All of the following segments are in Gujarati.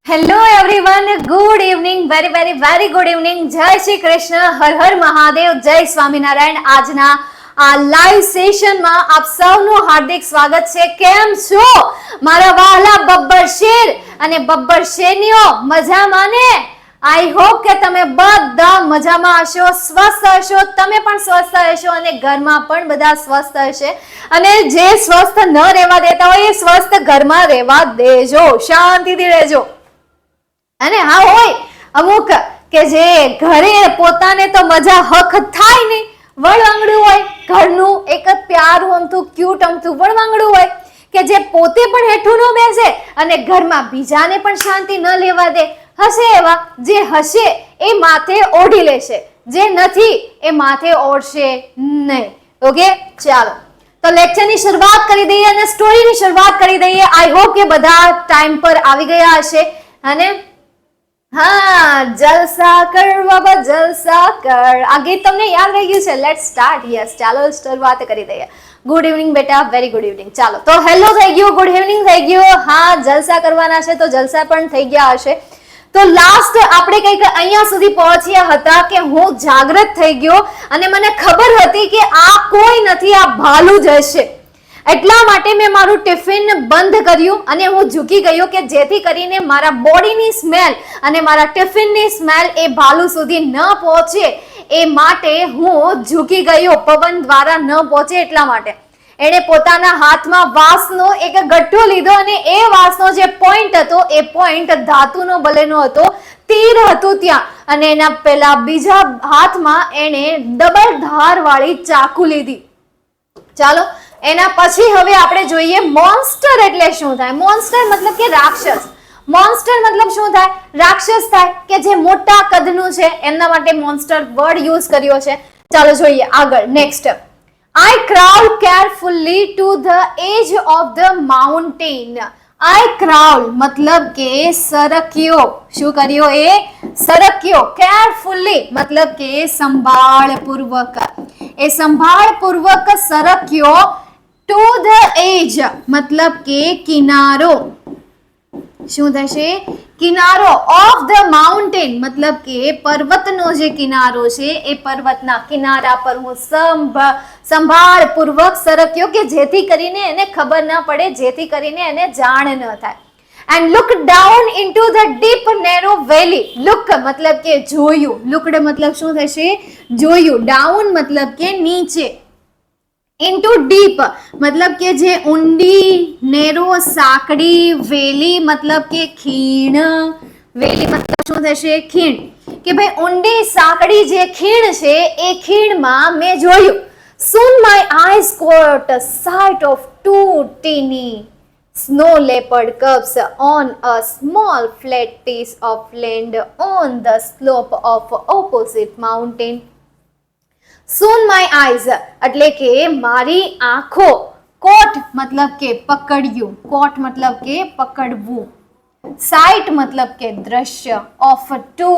Hello everyone, good evening, very good evening. જય શ્રી કૃષ્ણ, હર હર મહાદેવ, જય સ્વામિનારાયણ. આજના આ લાઈવ સેશનમાં આપ સૌનું હાર્દિક સ્વાગત છે. કેમ છો મારા વહાલા બબ્બર શેર અને બબ્બર શેરનીઓ? મજામાં ને? આઈ હોપ કે તમે બધા મજામાં હશો, સ્વસ્થ હશો. તમે પણ સ્વસ્થ હશો અને ઘરમાં પણ બધા સ્વસ્થ હશે. અને જે સ્વસ્થ ન રહેવા દેતા હોય એ સ્વસ્થ ઘરમાં રહેવા દેજો, શાંતિથી રહેજો. અને હા, હોય અમુક કે જે ઘરે પોતાને તો મજા હક થાય નહીં, વળવાંગડું હોય ઘરનું એક જ પ્યારું અમથું ક્યુટ અમથું વળવાંગડું હોય કે જે પોતે પણ હેઠું ન બેસે અને ઘરમાં બીજાને પણ શાંતિ ન લેવા દે. હશે એવા, જે હશે એ માથે ઓઢી લેશે, જે નથી એ માથે ઓઢશે નહીં. ઓકે, ચાલો તો લેક્ચરની શરૂઆત કરી દઈએ અને સ્ટોરીની શરૂઆત કરી દઈએ. આઈ હોપ કે બધા ટાઈમ પર આવી ગયા હશે. અને હા, જલસા કર બાબા, જલસા કર. આ ગીત તમને યાદ રહી ગયું છે? Let's start. યસ, ચાલો શરૂઆત કરી દઈએ. ગુડ ઇવનિંગ બેટા, વેરી ગુડ ઇવનિંગ. ચાલો તો હેલો થઈ ગયું, ગુડ ઇવનિંગ થઈ ગયું. હા, જલસા કરવાના છે તો જલસા પણ થઈ ગયા હશે. તો લાસ્ટ આપણે કંઈક અહીંયા સુધી પહોંચ્યા હતા કે હું જાગૃત થઈ ગયો અને મને ખબર હતી કે આ કોઈ નથી, આ ભાલુ જ હશે. એટલા માટે મેં મારું ટિફિન બંધ કર્યું અને હું ઝૂકી ગયો કે જેથી કરીને મારા બોડીની સ્મેલ અને મારા ટિફિનની સ્મેલ એ ભાલુ સુધી ન પહોંચે. એ માટે હું ઝૂકી ગયો, પવન દ્વારા ન પહોંચે એટલા માટે. એણે પોતાના હાથમાં વાંસનો એક ગઠ્ઠો લીધો અને એ વાંસનો જે પોઈન્ટ હતો એ પોઈન્ટ ધાતુનો બનેલો હતો, તીર હતું ત્યાં. અને એના પેલા બીજા હાથમાં એણે ડબલ ધાર વાળી ચાકુ લીધી. ચાલો, એના પછી હવે આપણે જોઈએ મોન્સ્ટર એટલે શું થાય. મોન્સ્ટર મતલબ કે રાક્ષસ. મોન્સ્ટર મતલબ શું થાય? રાક્ષસ થાય કે જે મોટા કદનું છે, એમના માટે મોન્સ્ટર વર્ડ યુઝ કર્યો છે. ચાલો જોઈએ આગળ. Next, I crawled carefully to the edge of the mountain. I crawled મતલબ કે સરક્યો. શું કર્યો? એ સરક્યો. carefully મતલબ કે સંભાળપૂર્વક. એ સંભાળપૂર્વક સરક્યો. to the edge મતલબ કે કિનારો. શું થશે? કિનારો. of the mountain મતલબ કે પર્વતનો જે કિનારો છે એ પર્વતના કિનારા પર હું સંભાળપૂર્વક સરક્યો કે જેથી કરીને એને ખબર ન પડે, જેથી કરીને એને જાણ ન થાય. and look down into the deep narrow valley. look મતલબ કે જોયું. looked મતલબ શું થશે? જોયું. down મતલબ કે નીચે. into deep મતલબ કે જે ઊંડી, નેરો સાંકડી, વેલી મતલબ કે ખીણ. વેલી મતલબ શું થશે? ખીણ. કે ભાઈ ઊંડી સાંકડી જે ખીણ છે એ ખીણમાં મેં જોયું. soon my eyes caught sight of two teeny snow leopard cubs on a small flat piece of land on the slope of opposite mountain. soon my eyes એટલે કે મારી આંખો. કોટ મતલબ કે પકડ્યું. કોટ મતલબ કે પકડવું. સાઇટ મતલબ કે દ્રશ્ય. ઓફ ટુ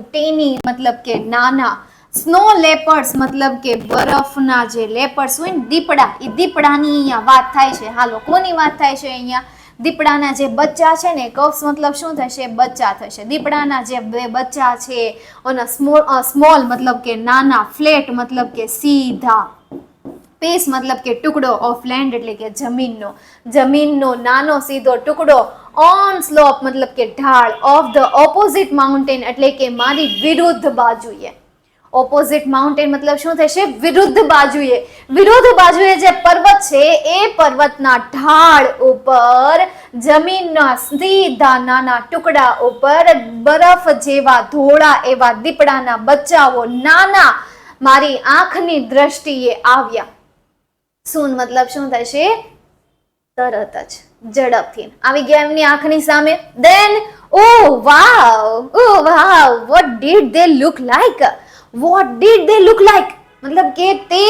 ટીની મતલબ કે નાના. સ્નો લેપર્સ મતલબ કે બરફના જે લેપર્સ હોય ને, દીપડા, એ દીપડાની અહીંયા વાત થાય છે. હાલો, કોની વાત થાય છે અહીંયા? દીપડાના જે બચ્ચા છે ને, કપ્સ મતલબ શું થશે? બચ્ચા થશે. દીપડાના જે બે બચ્ચા છે. અને સ્મોલ મતલબ કે નાના. ફ્લેટ મતલબ કે સીધા. પીસ મતલબ કે ટુકડો. ઓફ લેન્ડ એટલે કે જમીનનો. જમીનનો નાનો સીધો ટુકડો. ઓન સ્લોપ મતલબ કે ઢાળ. ઓફ ધ ઓપોઝિટ માઉન્ટેન એટલે કે મારી વિરુદ્ધ બાજુએ. ઓપોઝિટ માઉન્ટેન મતલબ શું થશે? વિરુદ્ધ બાજુએ. વિરુદ્ધ બાજુએ જે પર્વત છે એ પર્વતના ઢાળ ઉપર, જમીનના સીધા નાના ટુકડા ઉપર બરફ જેવા ધોળા એવા દીપડાના બચ્ચાઓ નાના મારી આંખની દ્રષ્ટિએ આવ્યા. સૂન મતલબ શું થશે? તરત જ, ઝડપથી આવી ગયા એમની આંખની સામે. Then, oh wow, what did they look like? What did they look like? મતલબ કે તે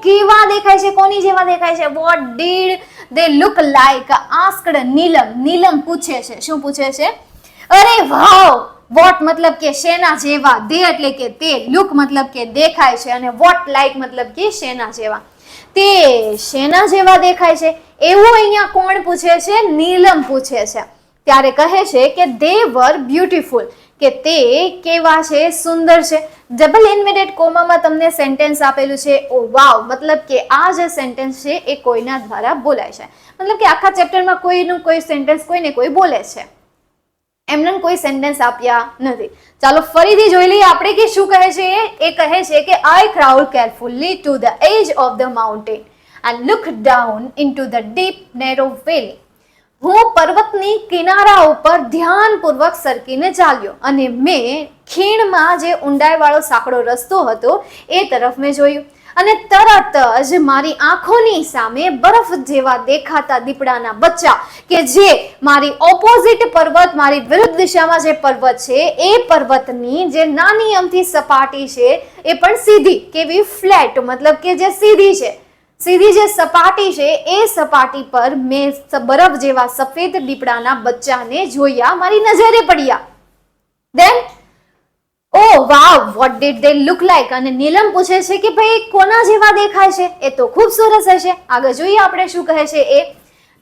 કેવા દેખાય છે? કોની જેવા દેખાય છે? What did they look like? asked નીલમ. નીલમ પૂછે છે. શું પૂછે છે? અરે વાવ. what મતલબ કે શેના જેવા. they એટલે કે તે. look મતલબ કે દેખાય છે અને what like મતલબ કે શેના જેવા. તે શેના જેવા દેખાય છે એવું અહીંયા કોણ પૂછે છે? નીલમ પૂછે છે. ત્યારે કહે છે કે they were beautiful, કે તે કેવા છે, સુંદર છે. ડબલ ઇન્વર્ટેડ કોમામાં તમને સેન્ટેન્સ આપેલું છે. ઓ વાવ, મતલબ કે આ જે સેન્ટેન્સ છે એ કોઈના દ્વારા બોલાય છે. મતલબ કે આખા ચેપ્ટરમાં કોઈનું કોઈ સેન્ટેન્સ કોઈને કોઈ બોલે છે, એમને કોઈ સેન્ટેન્સ આપ્યા નથી. ચાલો ફરીથી જોઈ લઈએ આપણે કે શું કહે છે. એ કહે છે કે I crawled carefully to the edge of the mountain and looked down into the deep narrow valley. હું પર્વતની કિનારા ઉપર ધ્યાનપૂર્વક સરકીને ચાલ્યો અને મેં ખીણમાં જે ઊંડાઈવાળો સાંકડો રસ્તો હતો એ તરફ મેં જોયું અને તરત જ મારી આંખોની સામે બરફ જેવા દેખાતા દીપડાના બચ્ચા, કે જે મારી ઓપોઝિટ પર્વત, મારી વિરુદ્ધ દિશામાં જે પર્વત છે એ પર્વતની જે નાની અમથી સપાટી છે એ પણ સીધી, કેવી ફ્લેટ, મતલબ કે જે સીધી છે, સીધી જે સપાટી છે એ સપાટી પર મેં બરફ જેવા સફેદ દીપડાના બચ્ચાને જોયા, મારી નજરે પડ્યા. Then Oh wow, what did they look like? અને નીલમ પૂછે છે કે ભાઈ કોના જેવા દેખાય છે? એ તો ખૂબ સરસ હશે. આગળ જોઈએ આપણે શું કહે છે એ.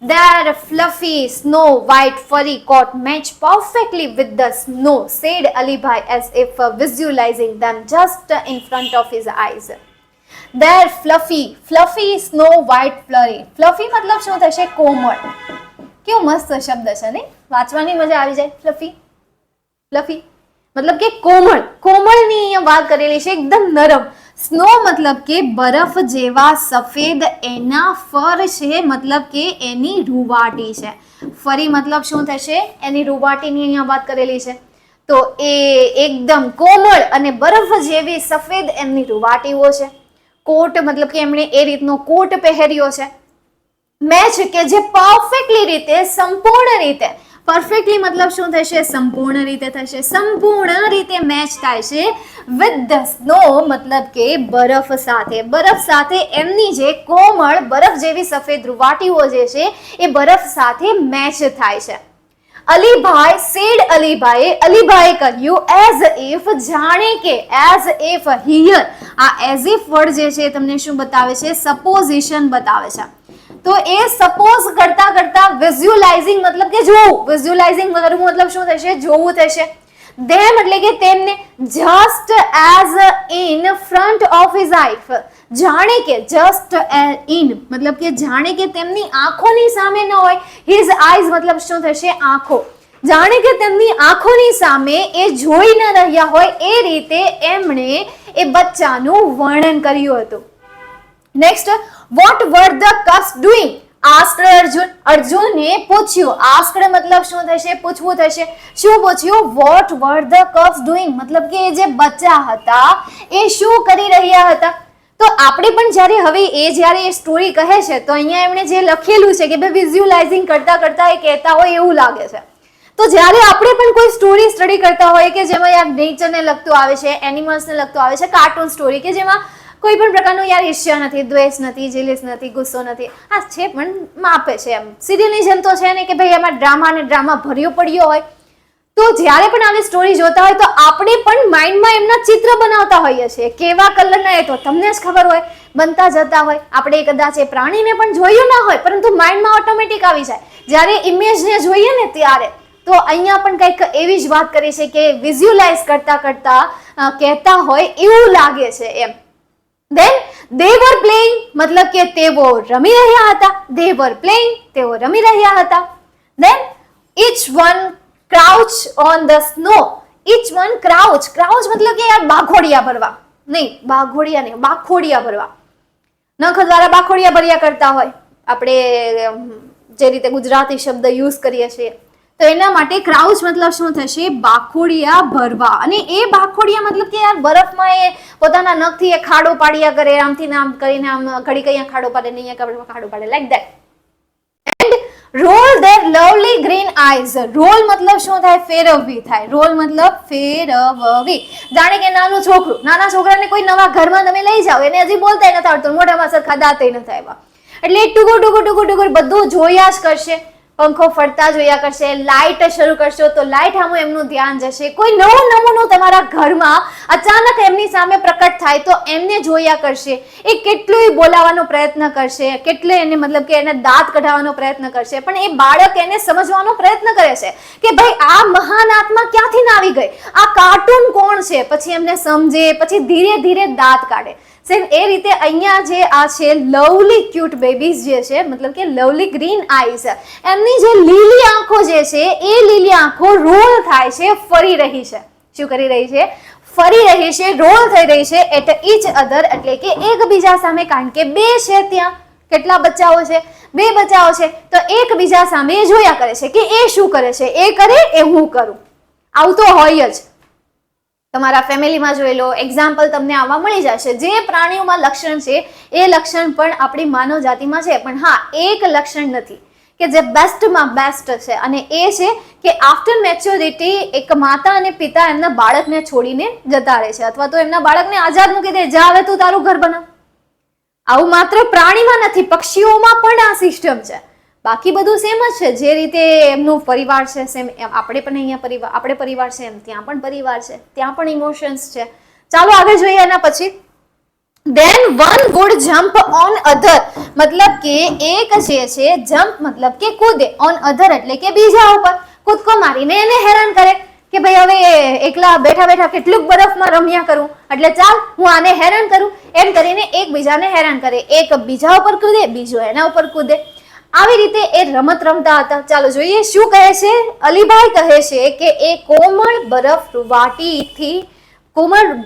Their fluffy snow white furry coat matched perfectly with the snow, said Alibhai as if visualizing them just in front of his eyes. Their fluffy snow white fluffy મતલબ શું થશે? કોમળ. કેવો મસ્ત શબ્દ છે ને, વાંચવાની મજા આવી જાય. fluffy મતલબ કે કોમળ, કોમળની અહીંયા વાત કરેલી છે, એકદમ નરમ. સ્નો મતલબ કે બરફ જેવા સફેદ, એના ફર છે મતલબ કે એની રૂવાટી છે. ફરી મતલબ શું થશે? એની રૂવાટીની અહીંયા વાત કરેલી છે. તો એ એકદમ કોમળ અને બરફ જેવી સફેદ એમની રૂવાટીઓ છે. કોટ મતલબ કે એમણે એ રીતનો કોટ પહેર્યો છે. મેચ કે જે પરફેક્ટલી રીતે, સંપૂર્ણ રીતે, પરફેક્ટલી મતલબ શું થશે? સંપૂર્ણ રીતે થશે. સંપૂર્ણ રીતે મેચ થાય છે વિથ ધ સ્નો મતલબ કે બરફ સાથે. બરફ સાથે એમની જે કોમળ બરફ જેવી સફેદ રૂવાટીઓ જે છે એ બરફ સાથે મેચ થાય છે. અલીભાઈ સેડ, અલીભાઈએ કહ્યું એઝ ઇફ, જાણે કે, એઝ ઇફ. હિયર આ એઝ ઇફ વર્ડ જે છે તમને શું બતાવે છે? સપોઝિશન બતાવે છે. તો એ સપોઝ કરતા કરતા વિઝ્યુલાઇઝિંગ મતલબ કે જોવું, વિઝ્યુલાઇઝિંગ કરવું મતલબ શું થશે? જોવું થશે. ધેમ એટલે કે તેમને, just as in front of his eyes, જાણે કે, જસ્ટ ઇન મતલબ કે જાણે કે તેમની આંખોની સામે ન હોય. હિઝ આઈઝ મતલબ શું થશે? આંખો. જાણે કે તેમની આંખોની સામે એ જોઈ ન રહ્યા હોય એ રીતે એમણે એ બચ્ચાનું વર્ણન કર્યું હતું. Next, what were the cubs doing? asked Arjun. અર્જુને પૂછ્યું. asked મતલબ શું થશે? પૂછવું થશે. શું પૂછ્યું? what were the cubs doing મતલબ કે જે બચ્ચા હતા એ શું કરી રહ્યા હતા. તો આપણે પણ જ્યારે એ સ્ટોરી કહે છે તો અહીંયા એમણે જે લખેલું છે કે ભાઈ વિઝ્યુલાઇઝિંગ કરતા કરતા એ કહેતા હોય એવું લાગે છે. તો જ્યારે આપણે પણ કોઈ સ્ટોરી સ્ટડી કરતા હોય કે જેમાં યાર નેચરને લગતું આવે છે, એનિમલ્સને લગતું આવે છે, કાર્ટૂન સ્ટોરી કે જેમાં કોઈ પણ પ્રકારનું યાર ઈર્ષ્યા નથી, દ્વેષ નથી, જેલિસ નથી, ગુસ્સો નથી, આ છે પણ માપે છે. એમ સિરિયલની જેમ તો છે ને કે ભાઈ એમાં ડ્રામા ભર્યો પડ્યો હોય. તો જ્યારે પણ આવી સ્ટોરી જોતા હોય તો આપણે પણ માઇન્ડમાં એમના ચિત્ર બનાવતા હોઈએ છીએ. કેવા કલરના એ તો તમને જ ખબર હોય, બનતા જતા હોય. આપણે કદાચ એ પ્રાણીને પણ જોયું ના હોય પરંતુ માઇન્ડમાં ઓટોમેટિક આવી જાય જ્યારે ઇમેજને જોઈએ ને ત્યારે. તો અહીંયા પણ કંઈક એવી જ વાત કરી છે કે વિઝ્યુલાઇઝ કરતા કરતા કહેતા હોય એવું લાગે છે એમ. Then they were playing મતલબ કે તેઓ રમી રહ્યા હતા. They were playing, તેઓ રમી રહ્યા હતા. Then each one crouched on the snow. Each one crouch મતલબ કે યાર બાખોડિયા ભરવા નહીં, બાખોડિયા ભરવા. નખ દ્વારા બાખોડિયા ભર્યા કરતા હોય આપણે જે રીતે ગુજરાતી શબ્દ યુઝ કરીએ છીએ. તો એના માટે ક્રાઉચ મતલબ શું થશે? બાખોડિયા ભરવા. અને એ બાખોડિયા મતલબ કે યાર બરફમાં એ પોતાના નખથી એ ખાડો પાડ્યા કરે, આમથી આમ કરીને આમ ઘડી કઈ ખાડો પાડે ને અહીંયા ખાડો પાડે, like that. And roll their lovely green eyes. Roll મતલબ શું થાય? ફેરવવી થાય. રોલ મતલબ ફેરવવી. જાણે કે નાનું છોકરું, નાના છોકરાને કોઈ નવા ઘરમાં તમે લઈ જાઓ, એને હજી બોલતા નથી આવડતું, મોઢામાં સરખા દાંતે નથી આવ્યા, એટલે ટુકુર બધું જોયા જ કરશે. પંખો ફરતા જોયા કરશે, લાઇટ શરૂ કરશો તો લાઇટ સામે એમનું ધ્યાન જશે. કોઈ નવો નમૂનો તમારા ઘરમાં અચાનક એમની સામે પ્રકટ થાય તો એમને જોયા કરશે. એ કેટલું બોલાવવાનો પ્રયત્ન કરશે, કેટલે એને મતલબ કે એને દાંત કઢાવવાનો પ્રયત્ન કરશે, પણ એ બાળક એને સમજવાનો પ્રયત્ન કરે છે કે ભાઈ આ મહાન આત્મા ક્યાંથી ના આવી ગઈ, આ કાર્ટૂન કોણ છે. પછી એમને સમજે, પછી ધીરે ધીરે દાંત કાઢે. સેમ એ રીતે અહીંયા જે આ છે લવલી ક્યુટ બેબીઝ જે છે, મતલબ કે લવલી ગ્રીન આઈઝ, એમની જે લીલી આંખો જે છે એ લીલી આંખો રોલ થાય છે, ફરી રહી છે. શું કરી રહી છે? ફરી રહી છે, રોલ થઈ રહી છે એટ ઈચ અધર, એટલે કે એકબીજા સામે. કારણ કે બે છે ત્યાં, કેટલા બચ્ચાઓ છે? 2 બચ્ચાઓ છે, તો એકબીજા સામે જોયા કરે છે કે એ શું કરે છે, એ કરે એ હું કરું. આવું તો હોય જ. તમારા ફેમિલીમાં જોઈ લો, એક્ઝામ્પલ તમને આવા મળી જશે. જે પ્રાણીઓમાં લક્ષણ છે એ લક્ષણ પણ આપણી માનવ જાતિમાં છે, પણ હા એક લક્ષણ નથી કે જે બેસ્ટમાં બેસ્ટ છે, અને એ છે કે આફ્ટર મેચ્યોરિટી એક માતા અને પિતા એમના બાળકને છોડીને જતા રહે છે, અથવા તો એમના બાળકને આઝાદ મૂકી દે, જા હવે તું તારું ઘર બનાવ. આવું માત્ર પ્રાણીમાં નથી, પક્ષીઓમાં પણ આ સિસ્ટમ છે. બાકી બધું સેમ જ છે. જે રીતે એમનું પરિવાર છે સેમ આપણે પણ અહીંયા આપણે પરિવાર છે, એમ ત્યાં પણ પરિવાર છે, ત્યાં પણ ઇમોશન્સ છે. ચાલો આગળ જોઈએ. એના પછી then one would jump on other, મતલબ કે એક જે છે જમ્પ મતલબ કે કૂદે, on other એટલે કે બીજા ઉપર કૂદકો મારીને એને હેરાન કરે કે ભાઈ હવે એકલા બેઠા બેઠા કેટલુંક બરફમાં રમ્યા કરું, એટલે ચાલ હું આને હેરાન કરું. એમ કરીને એકબીજાને હેરાન કરે. એક બીજા ઉપર કૂદે, બીજો એના ઉપર કૂદે. આવી રીતે એ રમત રમતા હતા. ચાલો જોઈએ શું કહે છે. અલીભાઈ કહે છે કે એ કોમળ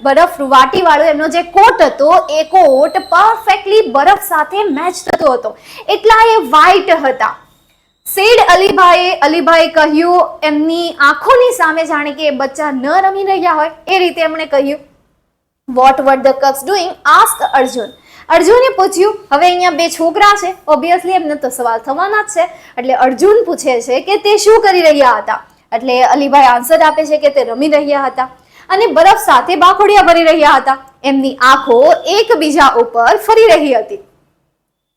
બરફ રૂવાટી વાળો એમનો જે કોટ હતો એ કોટ પરફેક્ટલી બરફ સાથે મેચ થતો હતો, એટલા એ વ્હાઈટ હતા. સેડ અલીભાઈએ કહ્યું, એમની આંખોની સામે જાણે કે એ બચ્ચા ન રમી રહ્યા હોય એ રીતે એમણે કહ્યું. What were the cups doing? Ask Arjun. અર્જુને પૂછ્યું. હવે અહીંયા 2 છોકરા છે, ઓબ્વિયસલી એમને તો સવાલ થવાના જ છે, એટલે અર્જુન પૂછે છે કે તે શું કરી રહ્યા હતા. એટલે અલીભાઈ આન્સર આપે છે કે તે રમી રહ્યા હતા અને બરફ સાથે બાખોડિયા ભરી રહ્યા હતા. એમની આંખો એકબીજા ઉપર ફરી રહી હતી.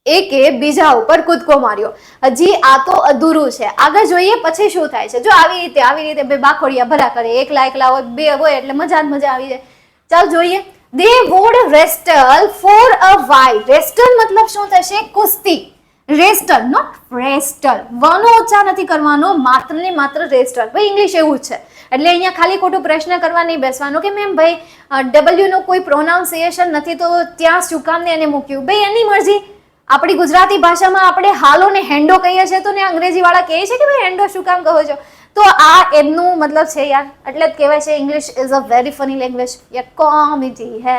એકે બીજા ઉપર કૂદકો માર્યો. હજી આ તો અધૂરું છે, આગળ જોઈએ પછી શું થાય છે. જો આવી રીતે 2 બાખોડિયા ભરા કરે, એકલા હોય, 2 હોય એટલે મજા આવી જાય. ચાલ જોઈએ. They would wrestle for a while. wrestle મતલબ શું થશે? કુસ્તી. wrestle, not wrestle. વાનો ઉચ્ચાર નથી કરવાનો, માત્ર ને માત્ર wrestle. ભાઈ ઇંગ્લિશ એવું જ છે, એટલે અહીંયા ખાલી ખોટું પ્રશ્ન કરવા નહીં બેસવાનો કે મેમ ભાઈ W નો કોઈ પ્રોનાઉન્સિએશન નથી તો ત્યાં શું કામ ને એને મૂક્યું. ભાઈ એની મરજી. આપણી ગુજરાતી ભાષામાં આપણે હાલો ને હેન્ડો કહીએ છીએ, તો ને અંગ્રેજી વાળા કહે છે કે ભાઈ હેન્ડો શું કામ કહો છો. તો આ એમનું મતલબ છે યાર, એટલે જ કહેવાય છે English is a very funny language. ये कॉमेडी है,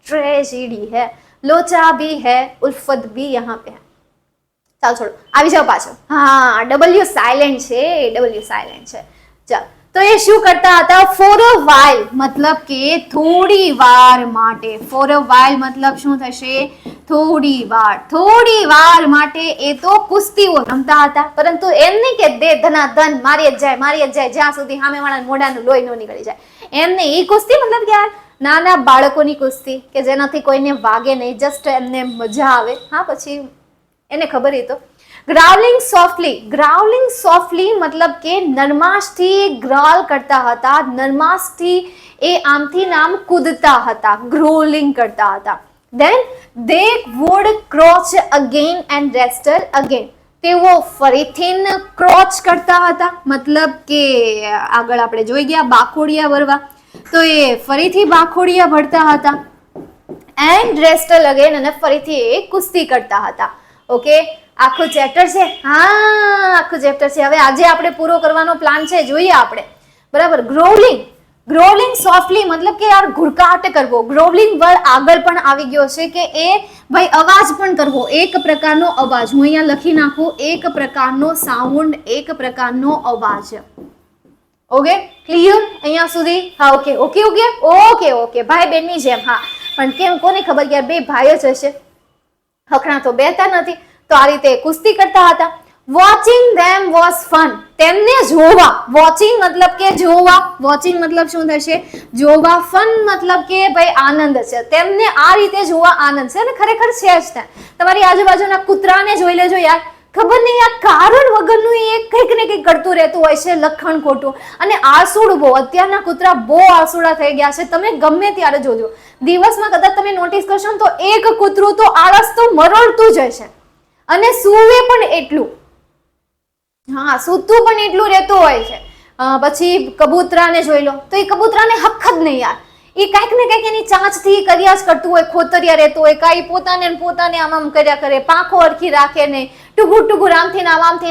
ट्रेजेडी है, लोचा भी है, उल्फत भी यहाँ पे है. ચાલ છોડો, આવી જાઓ પાછો. હા, W સાયલેન્ટ છે, W સાયલેન્ટ છે. ચાલ, તો એ શું કરતા હતા? ફોર અ વાઇલ મતલબ કે થોડી વાર માટે. ફોર અ વાઇલ મતલબ શું થશે? થોડી વાર માટે એ તો કુસ્તીઓ રમતા હતા, પરંતુ એમ નહીં કે દે ધનાધન મારી જ જાય જ્યાં સુધી સામેવાળા મોઢાનું લોહી ન નીકળી જાય. એમને એ કુસ્તી મતલબ કે નાના બાળકોની કુસ્તી કે જેનાથી કોઈને વાગે નહીં, જસ્ટ એમને મજા આવે. હા, પછી એને ખબર એ તો. ગ્રાઉલિંગ સોફ્ટલી મતલબ કે નરમાશથી ગ્રાઉલ કરતા હતા. નરમાશથી એ આમથી નામ કૂદતા હતા, ગ્રોલિંગ કરતા હતા. Then they would crouch again and wrestle again. તેઓ ફરીથી ક્રોચ કરતા હતા, મતલબ કે આગળ આપણે જોઈ ગયા બાખોડિયા ભરવા, તો એ ફરીથી બાખોડિયા ભરતા હતા. એન્ડ wrestle again, અને ફરીથી એ કુસ્તી કરતા હતા. ઓકે, આખું ચેપ્ટર છે. હા, આખું ચેપ્ટર છે. હવે આજે આપણે પૂરો કરવાનો પ્લાન છે, જોઈએ આપણે. બરાબર. ગ્રોલિંગ સોફ્ટલી મતલબ કે યાર ઘુરકાટ કરવો. ગ્રોલિંગ વર્ડ આગળ પણ આવી ગયો છે કે એ ભાઈ અવાજ પણ કરવો, એક પ્રકારનો અવાજ. હું અહીંયા લખી નાખું, એક પ્રકારનો સાઉન્ડ, એક પ્રકારનો અવાજ. ઓકે, ક્લિયર અહીંયા સુધી? હા, ઓકે. ભાઈ બહેનની જેમ. હા, પણ કેમ કોને ખબર કે 2 ભાઈઓ જ હશે, હકણા તો બેતા નથી. તો આ રીતે કુસ્તી કરતા હતા. Watching them was fun. તેમને જોવા. વોચિંગ મતલબ કે જોવા. વોચિંગ મતલબ શું થશે? જોવા. ફન મતલબ કે ભાઈ આનંદ છે. તેમને આ રીતે જોવા આનંદ છે, અને ખરેખર છે જ. તમારી આજુબાજુના કૂતરાને જોઈ લેજો યાર, ખબર નહીં આ કારણ વગરનું એ કંઈક ને કંઈક કરતું રહેતું હોય છે, લખણ ખોટું. અને આળસુડું બહુ, અત્યારના કૂતરા બહુ આળસુડા થઈ ગયા છે. તમે ગમે ત્યારે જોજો, દિવસમાં કદાચ તમે નોટિસ કરશો ને તો એક કૂતરું તો આળસ તો મરડતું જ હશે. અને સૂવે પણ એટલું, હા સૂતું પણ એટલું રહેતું હોય છે. પછી કબૂતરાને જોઈ લો તો એ કબૂતરાને હક જ નહીં યાર, એ કાંઈક ને કાંઈક એની ચાંચથી કર્યા જ કરતું હોય, ખોતરિયા રહેતું હોય, કાંઈ પોતાને આમ કર્યા કરે, પાંખો હરખી રાખે નહીં, ટુગુર આમથી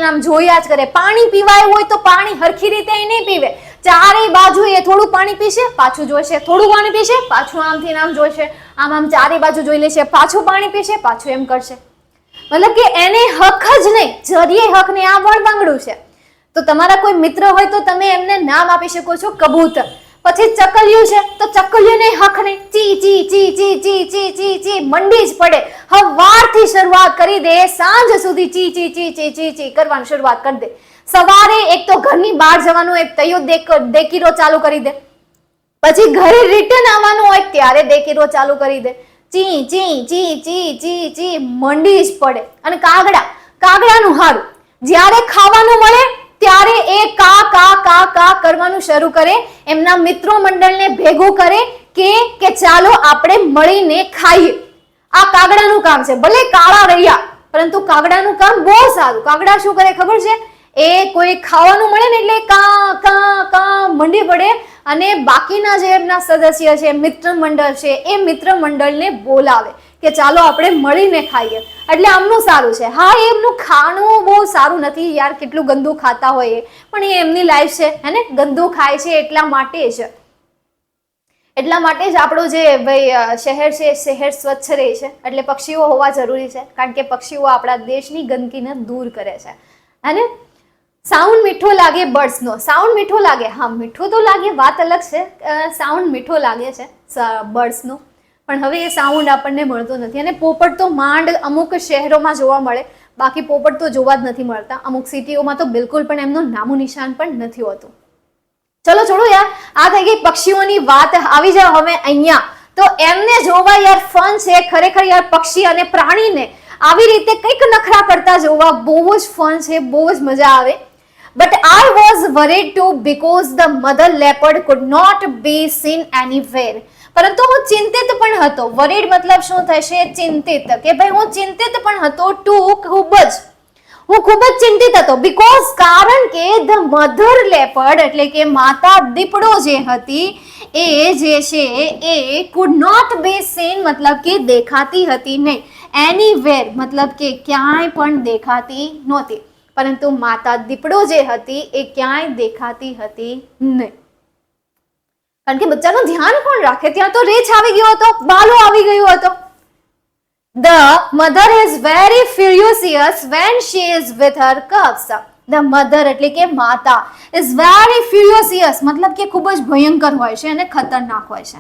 આમ જોયા જ કરે. પાણી પીવાયું હોય તો પાણી હરખી રીતે એ નહીં પીવે, ચારેય બાજુ એ થોડું પાણી પીશે પાછું જોઈશે, થોડું પાણી પીશે પાછું આમથી આમ જોઈશે, આમ ચારે બાજુ જોઈ લેશે, પાછું પાણી પીશે પાછું એમ કરશે. મતલબ કે એને હક જ નહીં, જરીએ હક નહીં. આ વળબાંગડું છે. તો તમારા કોઈ મિત્ર હોય તો તમે એમને નામ આપી શકો છો કબૂતર. પછી ચકલિયું છે તો ચકલિયુંને હક નહીં, ચી ચી ચી ચી ચી ચી ચી ચી મંડી જ પડે. સવારથી શરૂઆત કરી દે, સાંજ સુધી ચી ચી ચી ચી ચી ચી કરવાની શરૂઆત કરી દે. સવારે એક તો ઘરની બહાર જવાનું હોય તૈયો દેકીરો ચાલુ કરી દે, પછી ઘરે રિટર્ન આવવાનું હોય ત્યારે દેકીરો ચાલુ કરી દે. ચી ચી ચી ચી ચી ચી મંડી જ પડે. અને કાગડાનું હારું, જ્યારે ખાવાનું મળે ત્યારે એ કા કા કા કા કરવાનું શરૂ કરે, એમના મિત્રો મંડળને ભેગું કરે કે ચાલો આપણે મળીને ખાઈએ. આ કાગડાનું કામ છે. ભલે કાળા રહ્યા પરંતુ કાગડાનું કામ બહુ સારું. કાગડા શું કરે ખબર છે? એ કોઈ ખાવાનું મળે ને એટલે કા કા કા મંડી પડે અને બાકીના જે એમના સદસ્ય છે, મિત્ર મંડળ છે, એ મિત્ર મંડળને બોલાવે કે ચાલો આપણે મળીને ખાઈએ. એટલે આમનું સારું છે. હા એમનું ખાણું બહુ સારું નથી યાર, કેટલું ગંદુ ખાતા હોય એ, પણ એ એમની લાઈફ છે હે ને, ગંદુ ખાય છે એટલા માટે જ આપણું જે ભાઈ શહેર છે, શહેર સ્વચ્છ રહે છે. એટલે પક્ષીઓ હોવા જરૂરી છે, કારણ કે પક્ષીઓ આપણા દેશની ગંદકીને દૂર કરે છે હે ને. સાઉન્ડ મીઠો લાગે બર્ડ્સનો, સાઉન્ડ મીઠો લાગે, હા મીઠો તો લાગે, વાત અલગ છે. સાઉન્ડ મીઠો લાગે છે બર્ડ્સનો, પણ હવે એ સાઉન્ડ આપણને મળતો નથી. અને પોપટ તો માંડ અમુક શહેરોમાં જોવા મળે, બાકી પોપટ તો જોવા જ નથી મળતા. અમુક સિટીઓમાં તો બિલકુલ પણ એમનું નામું નિશાન પણ નથી હોતું. ચલો છોડો યાર, આ થઈ ગઈ પક્ષીઓની વાત. આવી જાવ હવે અહીંયા, તો એમને જોવા યાર ફન છે ખરેખર યાર. પક્ષી અને પ્રાણીને આવી રીતે કંઈક નખરા કરતા જોવા બહુ જ ફન છે, બહુ જ મજા આવે. But I was worried too because the mother leopard could not be seen anywhere. પરંતુ હું ચિંતિત પણ હતો. worried મતલબ શું થશે? ચિંતિત. કે ભાઈ હું ચિંતિત પણ હતો. હું ખૂબ જ ચિંતિત હતો. because કારણ કે the mother leopard એટલે કે માતા દીપડો જે હતી એ જે છે એ could not be seen મતલબ કે દેખાતી હતી નહીં. anywhere મતલબ કે ક્યાંય પણ દેખાતી નહોતી. પરંતુ માતા દીપડો જે હતી એ ક્યાંય દેખાતી હતી નહીં, કારણ કે બચ્ચાનું ધ્યાન કોણ રાખે? ત્યાં તો રેછ આવી ગયો હતો, બાલો આવી ગયો હતો. The mother is very furious when she is with her cubs. The mother એટલે કે માતા is very furious મતલબ કે ખૂબ જ ભયંકર હોય છે અને ખતરનાક હોય છે.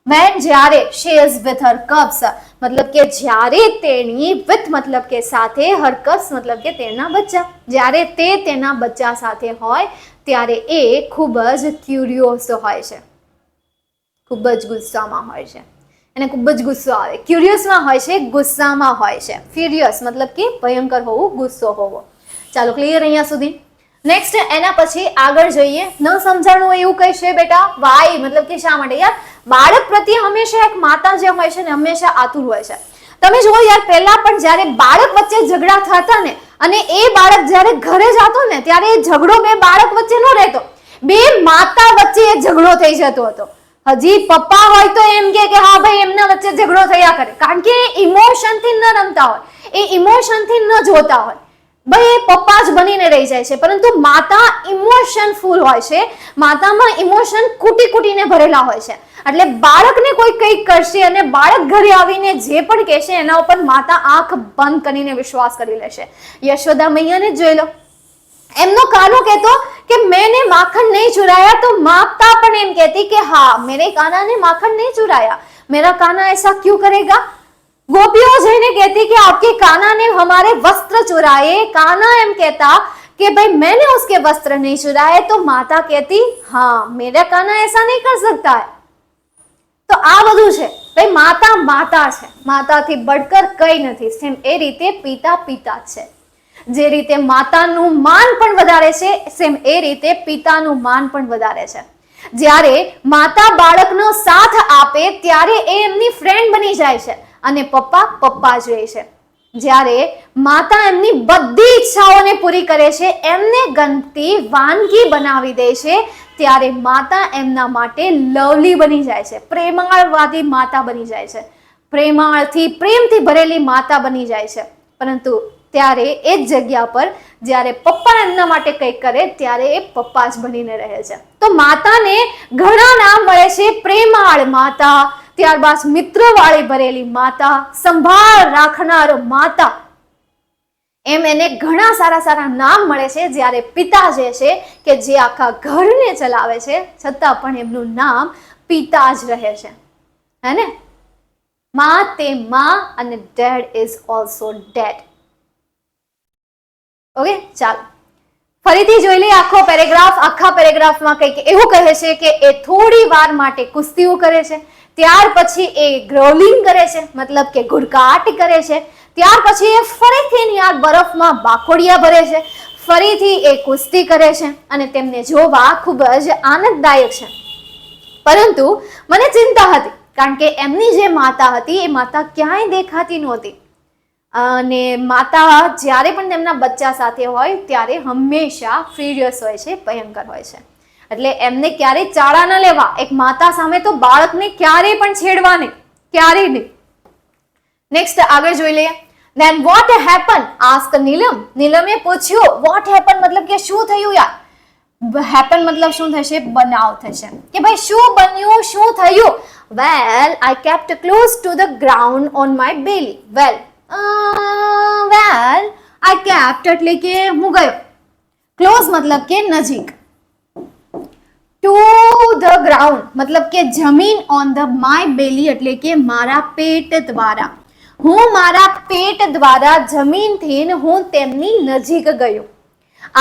when જ્યારે she is with her cubs મતલબ કે જ્યારે તેની with મતલબ કે સાથે, her cubs મતલબ કે તેના બચ્ચા, જ્યારે તે તેના બચ્ચા સાથે હોય ત્યારે એ ખૂબ જ ક્યુરિયસ હોય છે, ખૂબ જ ગુસ્સામાં હોય છે. એને ખૂબ જ ગુસ્સો આવે. ક્યુરિયસમાં હોય છે, ગુસ્સામાં હોય છે. ફ્યુરિયસ મતલબ કે ભયંકર હોવું, ગુસ્સો હોવો. ચાલો ક્લિયર અહીંયા સુધી. નેક્સ્ટ એના પછી આગળ જોઈએ. ન સમજાણું એવું કહીશે બેટા, વાય મતલબ કે શા માટે? યાર બાળક પ્રત્યે હંમેશા એક માતા જે હોય છે ને હંમેશા આતુર હોય છે. તમે જુઓ યાર, પહેલા પણ જ્યારે બાળક વચ્ચે ઝઘડા થતા ને અને એ બાળક જ્યારે ઘરે જતો ને ત્યારે એ ઝઘડો બે બાળક વચ્ચે ન રહેતો, બે માતા વચ્ચે એ ઝઘડો થઈ જતો હતો. હજી પપ્પા હોય તો એમ કે હા ભાઈ એમના વચ્ચે ઝઘડો થયા કરે, કારણ કે ઇમોશનથી ન રમતા હોય, એ ઇમોશનથી ન જોતા હોય. ભાઈ એ પપ્પા જ બનીને રહી જાય છે. પરંતુ માતા ઇમોશનફુલ હોય છે, માતામાં ઇમોશન કૂટીને ભરેલા હોય છે. એટલે બાળકને કોઈ કંઈક કરશે અને બાળક ઘરે આવીને જે પણ કહેશે એના ઉપર માતા આંખ બંધ કરીને વિશ્વાસ કરી લેશે. યશોદા મૈયાને જોઈ લો, એમનો કાનો કહેતો कि मैंने माखन नहीं चुराया, तो माता पण एम कहती कि हाँ मेरे काना ने माखन नहीं चुराया, मेरा काना ऐसा क्यों करेगा. गोपियों जैने कहती कि आपके काना ने हमारे वस्त्र चुराए. काना एम कहता कि भाई मैंने उसके वस्त्र नहीं चुराए, तो माता कहती हाँ मेरा काना ऐसा नहीं कर सकता है. तो आ બધું છે ભાઈ, માતા માતા છે, માતાથી બળકર કઈ નથી. સેમ એ રીતે પિતા પિતા છે. જે રીતે માતાનું માન પણ વધારે છે, સેમ એ રીતે પિતાનું માન પણ વધારે છે. જ્યારે માતા બાળકનો સાથ આપે ત્યારે એ એમની ફ્રેન્ડ બની જાય છે અને પપ્પા પપ્પા જ રહે છે. જ્યારે માતા એમની બધી ઈચ્છાઓને પૂરી કરે છે, એમને ગમતી વાનગી બનાવી દે છે, ત્યારે માતા એમના માટે લવલી બની જાય છે, પ્રેમાળવાદી માતા બની જાય છે, પ્રેમાળથી પ્રેમથી ભરેલી માતા બની જાય છે. પરંતુ ત્યારે એ જ જગ્યા પર જ્યારે પપ્પા એમના માટે કંઈક કરે ત્યારે એ પપ્પા જ બનીને રહે છે. તો માતાને ઘણા નામ મળે છે. પ્રેમાળ માતા, ત્યારબાદ મિત્રવાળી ભરેલી માતા, સંભાળ રાખનાર માતા, એમ એને ઘણા સારા સારા નામ મળે છે. જ્યારે પિતા જે છે કે જે આખા ઘરને ચલાવે છે, છતાં પણ એમનું નામ પિતા જ રહે છે, હે ને? માં તે માં અને dead is also dead. Okay, ચાલો ફરીથી જોઈ લઈએ આખો પેરેગ્રાફ. આખા પેરેગ્રાફમાં કંઈક એવું કહે છે કે એ થોડી વાર માટે કુસ્તીઓ કરે છે, ત્યાર પછી એ ગ્રોલિંગ કરે છે, મતલબ કે ગુડકાટ કરે છે, ત્યાર પછી એ ફરીથી એની આગ બરફમાં બાકોડિયા ભરે છે, ફરીથી એ કુસ્તી કરે છે અને તેમને જોવા ખૂબ જ આનંદદાયક છે. પરંતુ મને ચિંતા હતી, કારણ કે એમની જે માતા હતી એ માતા ક્યાંય દેખાતી નહોતી અને માતા જ્યારે પણ તેમના બચ્ચા સાથે હોય ત્યારે હંમેશા ફ્યુરિયસ હોય છે, ભયંકર હોય છે. એટલે એમને ક્યારેય ચાળા ન લેવા. એક માતા સામે તો બાળકને ક્યારેય પણ છેડવા નહીં, ક્યારેય નહીં. નેક્સ્ટ આગળ જોઈ લઈએ. Then what happened? asked નીલમ. નીલમે પૂછ્યું what happened મતલબ કે શું થયું યાર. હેપન મતલબ શું થશે? બનાવ થશે કે ભાઈ શું બન્યું, શું થયું? Well, I kept close to the ground on my belly. Well, I kept એટલે કે હું ગયો. Close મતલબ કે નજીક. To the ground મતલબ કે જમીન. On the my belly એટલે કે મારા પેટ દ્વારા. હું મારા પેટ દ્વારા જમીનથી હું તેમની નજીક ગયો.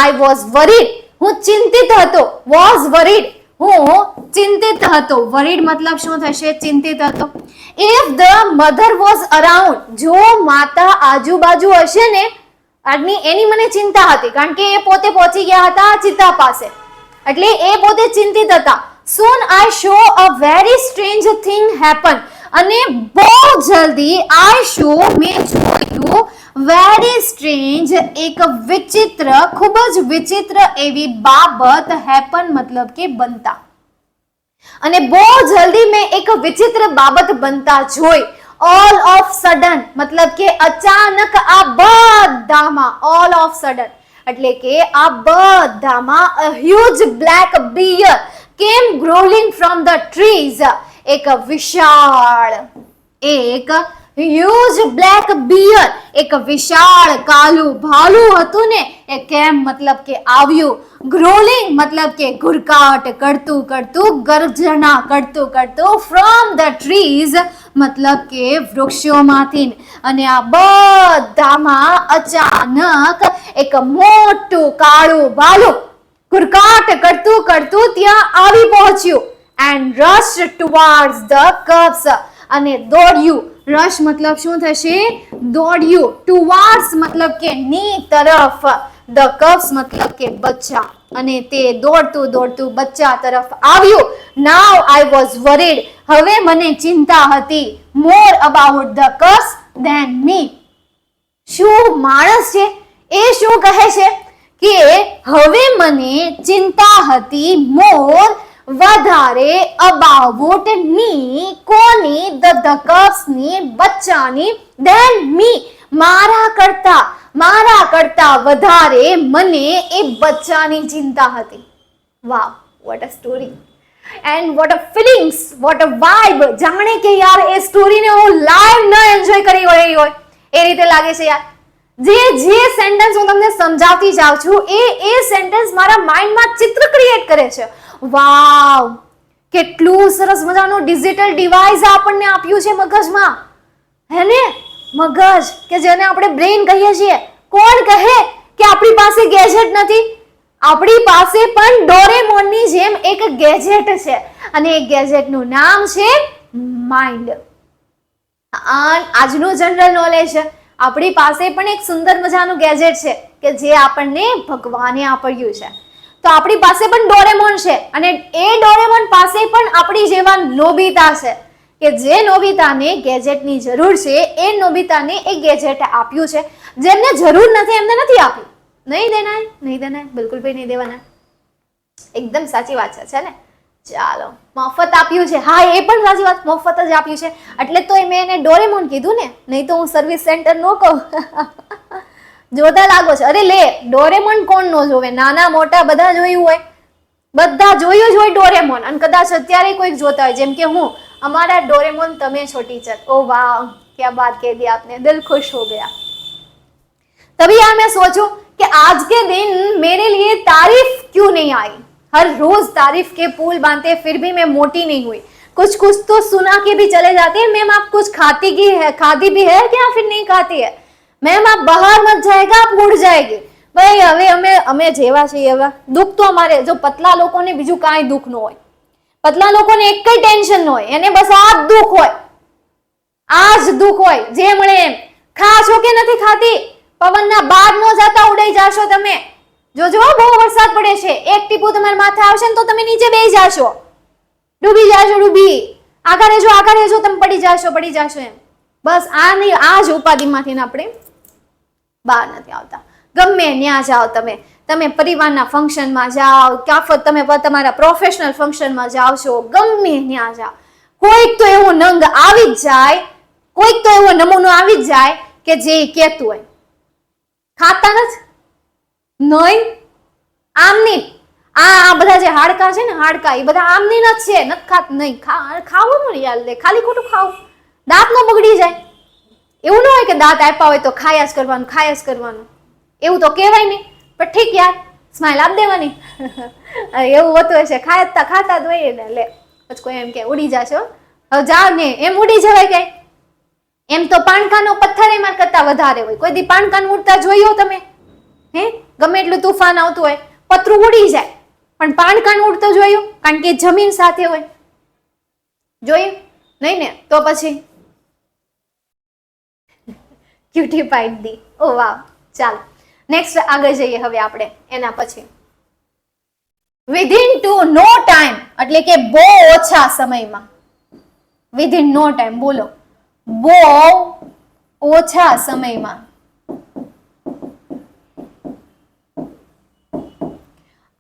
I was worried. હું ચિંતિત હતો. Was worried. હું ચિંતિત હતો. worried મતલબ શું થશે? ચિંતિત હતો. If the mother was around. જો માતા આજુબાજુ હશે ને, એની મને ચિંતા હતી, કારણ કે એ પોતે પહોંચી ગયા હતા ચિતા પાસે, એટલે એ પોતે ચિંતિત હતા. Soon I saw a very strange thing happen. અને બહુ જલ્દી મેં જોયું વેરી સ્ટ્રેન્જ, એક વિચિત્ર, ખૂબ જ વિચિત્ર એવી બાબત હેપન મતલબ કે બનતા. અને બહુ જલ્દી મેં એક વિચિત્ર બાબત બનતા જોઈ. ઓલ ઓફ સડન મતલબ કે અચાનક, આ બધામાં ઓલ ઓફ સડન એટલે કે આ બધામાં a huge black bear came growling from the trees. એક વિશાળ, એક huge black bear, એક વિશાળ કાલું ભાલું હતું ને, એ કેમ મતલબ કે આવ્યું. ગ્રોલિંગ મતલબ કે ગુરકાટ કરતું કરતું, ગર્જના કરતું કરતું, from the trees મતલબ કે વૃક્ષોમાંથી. અને આ બધામાં અચાનક એક મોટું કાળું ભાલું ગુરકાટ કરતું કરતું ત્યાં આવી પહોંચ્યું. And rushed towards the cubs. અને દોડ્યું. રશ મતલબ શું થશે? દોડ્યું. towards મતલબ કે ની તરફ. the cubs મતલબ કે બચ્ચા. અને તે દોડતું દોડતું બચ્ચા તરફ આવ્યું. Now I was worried. હવે મને ચિંતા હતી. more about the cubs than me. શું માણસ છે એ શું કહે છે કે હવે મને ચિંતા હતી more વધારે about me કોની? the cubs ની, બચ્ચાની, than me મારા કરતા વધારે મને એ બચ્ચાની ચિંતા હતી. વાવ, what a story and what a feelings, what a vibe. જાણે કે યાર એ સ્ટોરીને હું લાઈવ ન એન્જોય કરી રહી હોય એ રીતે લાગે છે યાર. જે સેન્ટેન્સ હું તમને સમજાવતી જાઉં છું એ સેન્ટેન્સ મારા માઇન્ડમાં ચિત્ર ક્રિએટ કરે છે. વાવ, કેટલું સરસ મજાનું ડિજિટલ ડિવાઇસ આપણને આપ્યું છે મગજમાં, હે ને? મગજ કે જેને આપણે બ્રેન કહીએ છીએ. કોણ કહે કે આપણી પાસે ગેજેટ નથી? આપણી પાસે પણ ડોરેમોનની જેમ એક ગેજેટ છે અને એ ગેજેટનું નામ છે માઇન્ડ. આજનું જનરલ નોલેજ આપણી પાસે પણ એક સુંદર મજાનું ગેજેટ છે કે જે આપણને ભગવાને આપ્યું છે. તો આપણી પાસે પણ ડોરેમોન છે અને એ ડોરેમોન પાસે પણ આપણી જેવા નોબિતા છે કે જે નોબિતાને ગેજેટની જરૂર છે એ નોબિતાને એ ગેજેટ આપ્યું છે. જેમને જરૂર નથી એમને નથી આપ્યું. નહીં દેના બિલકુલ ભી નહીં દેવાના. એકદમ સાચી વાત છે ને. ચાલો, મફત આપ્યું છે. હા, એ પણ સાચી વાત, મફત જ આપ્યું છે. એટલે તો મેં એને ડોરેમોન કીધું ને, નહીં તો હું સર્વિસ સેન્ટર નો કહું. જોતા લાગો છો. અરે લે, ડોરેમોન કોણ નો જોવે? નાના મોટા બધા જોયું હોય, બધા જોયું જ હોય ડોરેમોન. અને કદાચ અત્યારે કોઈક જોતા હોય, જેમ કે હું. हमारा डोरेमोन तमें છો टीचर. ओ वाह, क्या बात कह दी आपने, दिल खुश हो गया. तभी यार मैं सोचूं कि आज के दिन मेरे लिए तारीफ क्यों नहीं आई. हर रोज तारीफ के पुल बांधते फिर भी मैं मोटी नहीं हुई. कुछ कुछ तो सुना के भी चले जाते हैं, मैम आप कुछ खाती भी है क्या फिर नहीं खाती है. मैम आप बाहर मत जाएगा, आप उड़ जाएगी. भाई હવે અમે જેવા છીએ એવા દુઃખ તો અમારે, જો પતલા લોકોને બીજું કાંઈ દુઃખ ન હોય, પતલા લોકોને એક કઈ ટેન્શન ન હોય, એને બસ આ જ દુઃખ હોય, આ જ દુઃખ હોય. જે મળે એમ ખા છો કે નથી ખાતી, પવનના બહાર ન જતા ઉડાઈ જાશો તમે. જોજો બહુ વરસાદ પડે છે, એક ટીપું તમારા માથે આવશે ને તો તમે નીચે બેસી જાશો, ડૂબી જાશો, ડૂબી. આગળ રહેજો, તમે પડી જાશો એમ. બસ આ નહીં, આ જ ઉપાધિમાંથી આપણે બહાર નથી આવતા. ગમે ત્યાં જાઓ તમે પરિવારના ફંક્શનમાં જાઓ, કાં તમે તમારા પ્રોફેશનલ ફંક્શનમાં જાઓ છો, ગમે ત્યાં જાઓ, કોઈક તો એવો નંગ આવી જ જાય, કોઈક તો એવો નમૂનો આવી જ જાય કે જે કહેતું હોય ખાતા નથી, નહીં આમની. આ બધા જે હાડકા છે ને, હાડકા એ બધા આમની નથી છે, નથી ખાત, નહીં ખાવું નું યાર, લે ખાલી ખોટું ખાવું, દાંત નો બગડી જાય. એવું ન હોય કે દાંત આપ્યા હોય તો ખાયા જ કરવાનું, એવું તો કહેવાય નહીં. પણ ઠીક યાર, સ્માઈલ આપી દેવાની. એવું હોતું હશે, ખાતા જ હોય ને. લે પછી કોઈ એમ કે ઉડી જશો, હવે જાઓ ને, એમ ઉડી જવાય કઈ. એમ તો પાણકાનો પથ્થર એમાં કરતા વધારે હોય. કોઈ દી પાણકાન ઉડતા જોયો તમે? હે, ગમે એટલું તુફાન આવતું હોય, પતરું ઉડી જાય, પણ પાણકાન ઉડતો જોયું? કારણ કે જમીન સાથે હોય. જોયું નહીં ને? તો પછી ક્યુટી પાઇટ દી. ઓ વાહ. ચાલો નેક્સ્ટ આગળ જઈએ હવે આપણે. એના પછી વિધિન ટુ નો ટાઈમ, એટલે કે બહુ ઓછા સમયમાં. વિધિન નો ટાઈમ, બોલો, બહુ ઓછા સમયમાં.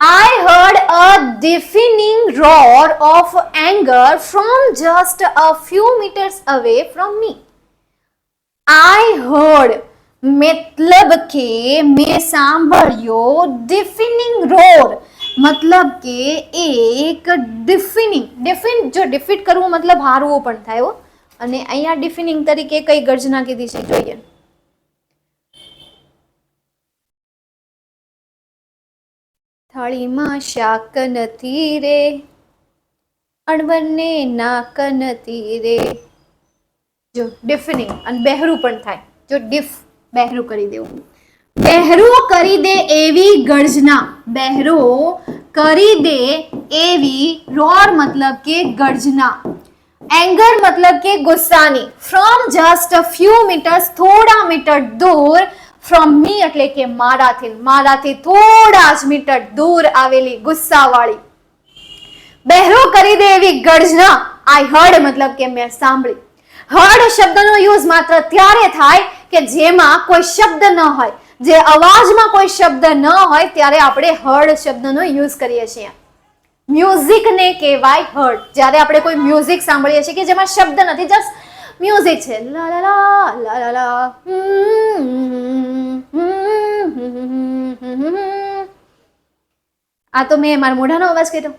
I heard a deafening roar of anger from just a few meters away from me. I heard मतलब के मैं सांभळ्यो deafening roar, मतलब કે એક deafening જો ડિફીટ કરવું મતલબ હારવું પણ થાય. અને અહીંયા ડિફીનિંગ તરીકે કઈ ગર્જના કીધી છે જોઈએ. થાળીમાં શાક નથી રે, અણબને નાક નથી રે. જો ડિફિનિંગ અને બહેરું પણ થાય. જો બહેરું કરી દેવું, બહેરું કરી દે એવી ગર્જના, બહેરો કરી દે એવી. રોર મતલબ કે ગર્જના, એંગર મતલબ કે ગુસ્સાની. From just a few metres, થોડા મીટર દૂર. ફ્રોમ મી એટલે કે મારાથી થોડા જ મીટર દૂર આવેલી ગુસ્સાવાળી. બહેરો કરી દે એવી ગર્જના. આઈ હર્ડ મતલબ કે મેં સાંભળી. હર્ડ શબ્દનો યુઝ માત્ર ત્યારે થાય કે જેમાં કોઈ શબ્દ ન હોય, જે અવાજમાં કોઈ શબ્દ ન હોય ત્યારે આપણે હર્ડ શબ્દનો યુઝ કરીએ છીએ. મ્યુઝિક ને કહેવાય હર્ડ. જ્યારે આપણે કોઈ મ્યુઝિક સાંભળીએ છીએ કે જેમાં શબ્દ નથી, જસ્ટ મ્યુઝિક છે, લા લા લા લા લા લા, આ તો મેં મારા મોઢાનો અવાજ કર્યો.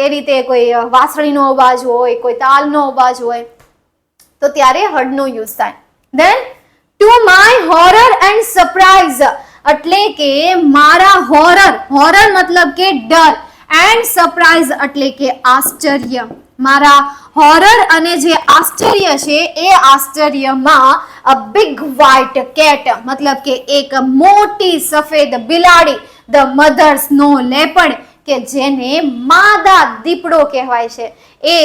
એ રીતે કોઈ વાંસળીનો અવાજ હોય, કોઈ તાલનો અવાજ હોય, તો ત્યારે હર્ડનો યુઝ થાય. Then to my horror and surprise, એટલે કે મારા હોરર મતલબ કે ડર, એન્ડ સરપ્રાઈઝ એટલે કે આશ્ચર્ય. મારા હોરર અને જે આશ્ચર્ય છે એ આશ્ચર્યમાં અ બિગ વ્હાઇટ કેટ, મતલબ કે એક મોટી સફેદ બિલાડી, ધ મધર સ્નો લેપર્ડ, કે જેને માદા દીપડો કહેવાય છે. એ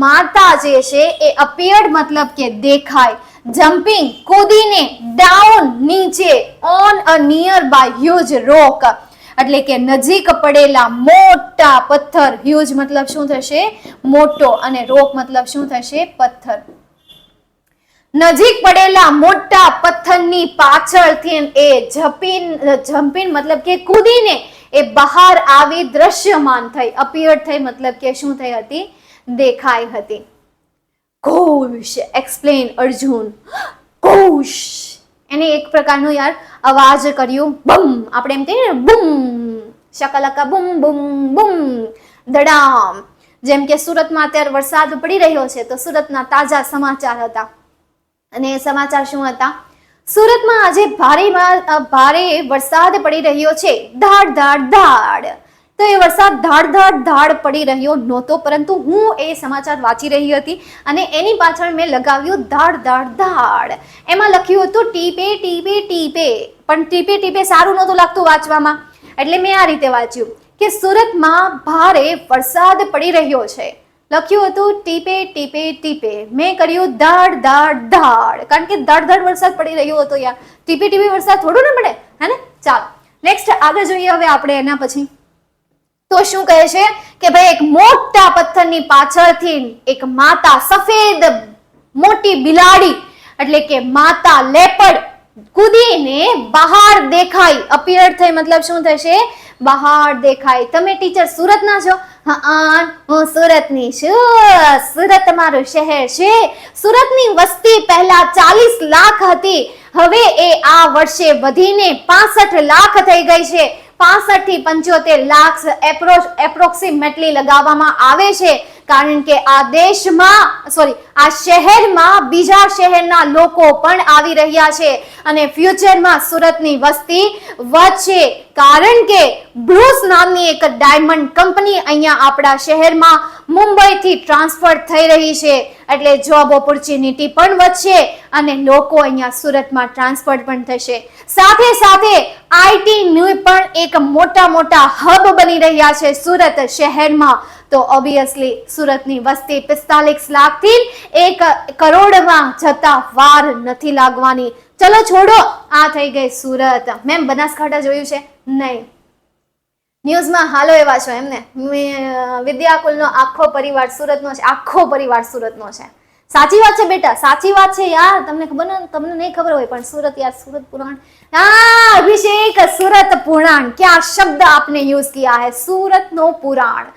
માતા જે છે એ અપિયર્ડ મતલબ કે દેખાય, જમ્પિંગ કૂદીને, ડાઉન નીચે on a nearby huge rock, એટલે કે નજીક પડેલા મોટા પથ્થર. હ્યુજ મતલબ શું થશે? મોટો. અને રોક મતલબ શું થશે? પથ્થર. નજીક પડેલા મોટા પથ્થરની પાછળથી એ જમ્પીન મતલબ કે કૂદીને એ બહાર આવી દ્રશ્યમાન થઈ. અપિયર થઈ મતલબ કે શું થઈ હતી? દેખાઈ હતી. ઘોષ એક્સપ્લેન અર્જુન. ઘોષ એને એક પ્રકારનું યાર અવાજ કર્યું, બમ. આપણે એમ કહીએ ને બુમ, શકલકા બુમ બુમ બુમ, દડામ. જેમ કે સુરતમાં અત્યારે વરસાદ પડી રહ્યો છે, તો સુરતના તાજા સમાચાર હતા. અને સમાચાર શું હતા? સુરતમાં આજે ભારે વરસાદ પડી રહ્યો છે. ધાડ ધાડ ધાડ. તો એ વરસાદ ધાડ ધાડ ધાડ પડી રહ્યો નહોતો, પરંતુ હું એ સમાચાર વાંચી રહી હતી અને એની પાછળ મેં લગાવ્યું ધાડ ધાડ ધાડ. એમાં લખ્યું હતું ટીપે ટીપે ટીપે, પણ ટીપે ટીપે સારું નહોતું લાગતું વાંચવામાં, એટલે મેં આ રીતે વાંચ્યું કે સુરતમાં ભારે વરસાદ પડી રહ્યો છે. લખ્યું હતું ટીપે ટીપે ટીપે, મેં કર્યું ધાડ ધાડ ધાડ, કારણ કે ધાડ ધાડ વરસાદ પડી રહ્યો હતો યાર. ટીપે ટીપે વરસાદ થોડું ને પડે, હે ને? ચાલો નેક્સ્ટ આગળ જોઈએ હવે આપણે એના પછી. તો શું કહે છે કે ભાઈ એક મોટા પથ્થરની પાછળથી એક માતા સફેદ મોટી બિલાડી, એટલે કે માતા લેપડ, કૂદીને બહાર દેખાઈ. અપિયર થઈ મતલબ શું થશે? બહાર દેખાય. તમે ટીચર સુરતના છો? હા, હું સુરતની છું. સુરત મારું શહેર છે. સુરતની વસ્તી પહેલા 40 લાખ હતી, હવે એ આ વર્ષે વધીને 65 લાખ થઈ ગઈ છે. 65 થી 75 લાખ એપ્રોક્સિમેટલી લગાવવામાં આવે છે, કારણ કે આ દેશમાં આ શહેરમાં બીજા શહેરના લોકો પણ આવી રહ્યા છે અને ફ્યુચરમાં સુરતની વસ્તી વધશે, કારણ કે બ્રુસ નામની એક ડાયમંડ કંપની અહીંયા આપણા શહેરમાં મુંબઈથી ટ્રાન્સફર થઈ રહી છે, એટલે જોબ ઓપોર્ચ્યુનિટી પણ વધશે અને લોકો અહીંયા સુરતમાં ટ્રાન્સફર પણ થશે. સાથે સાથે આઈટી નું પણ એક મોટા હબ બની રહ્યા છે સુરત શહેરમાં. તો ઓબ્વિયસલી સુરતની વસ્તી 45 લાખ થી 1 કરોડમાં જતા વાર નથી લાગવાની. ચલો છોડો, આ થઈ ગઈ સુરત. મેમ બનાસકાંઠા જોયું છે? નહીં. ન્યૂઝમાં હાલો એવા છો એમને? વિદ્યાકુલનો આખો પરિવાર સુરતનો છે. આખો પરિવાર સુરતનો છે. સાચી વાત છે બેટા, સાચી વાત છે યાર. તમને ખબર ને? તમને નહીં ખબર હોય પણ સુરત યાર, સુરત પુરાણ. हाँ अभिषेक, सूरत पुराण, क्या शब्द आपने यूज किया है, सूरत नो पुराण.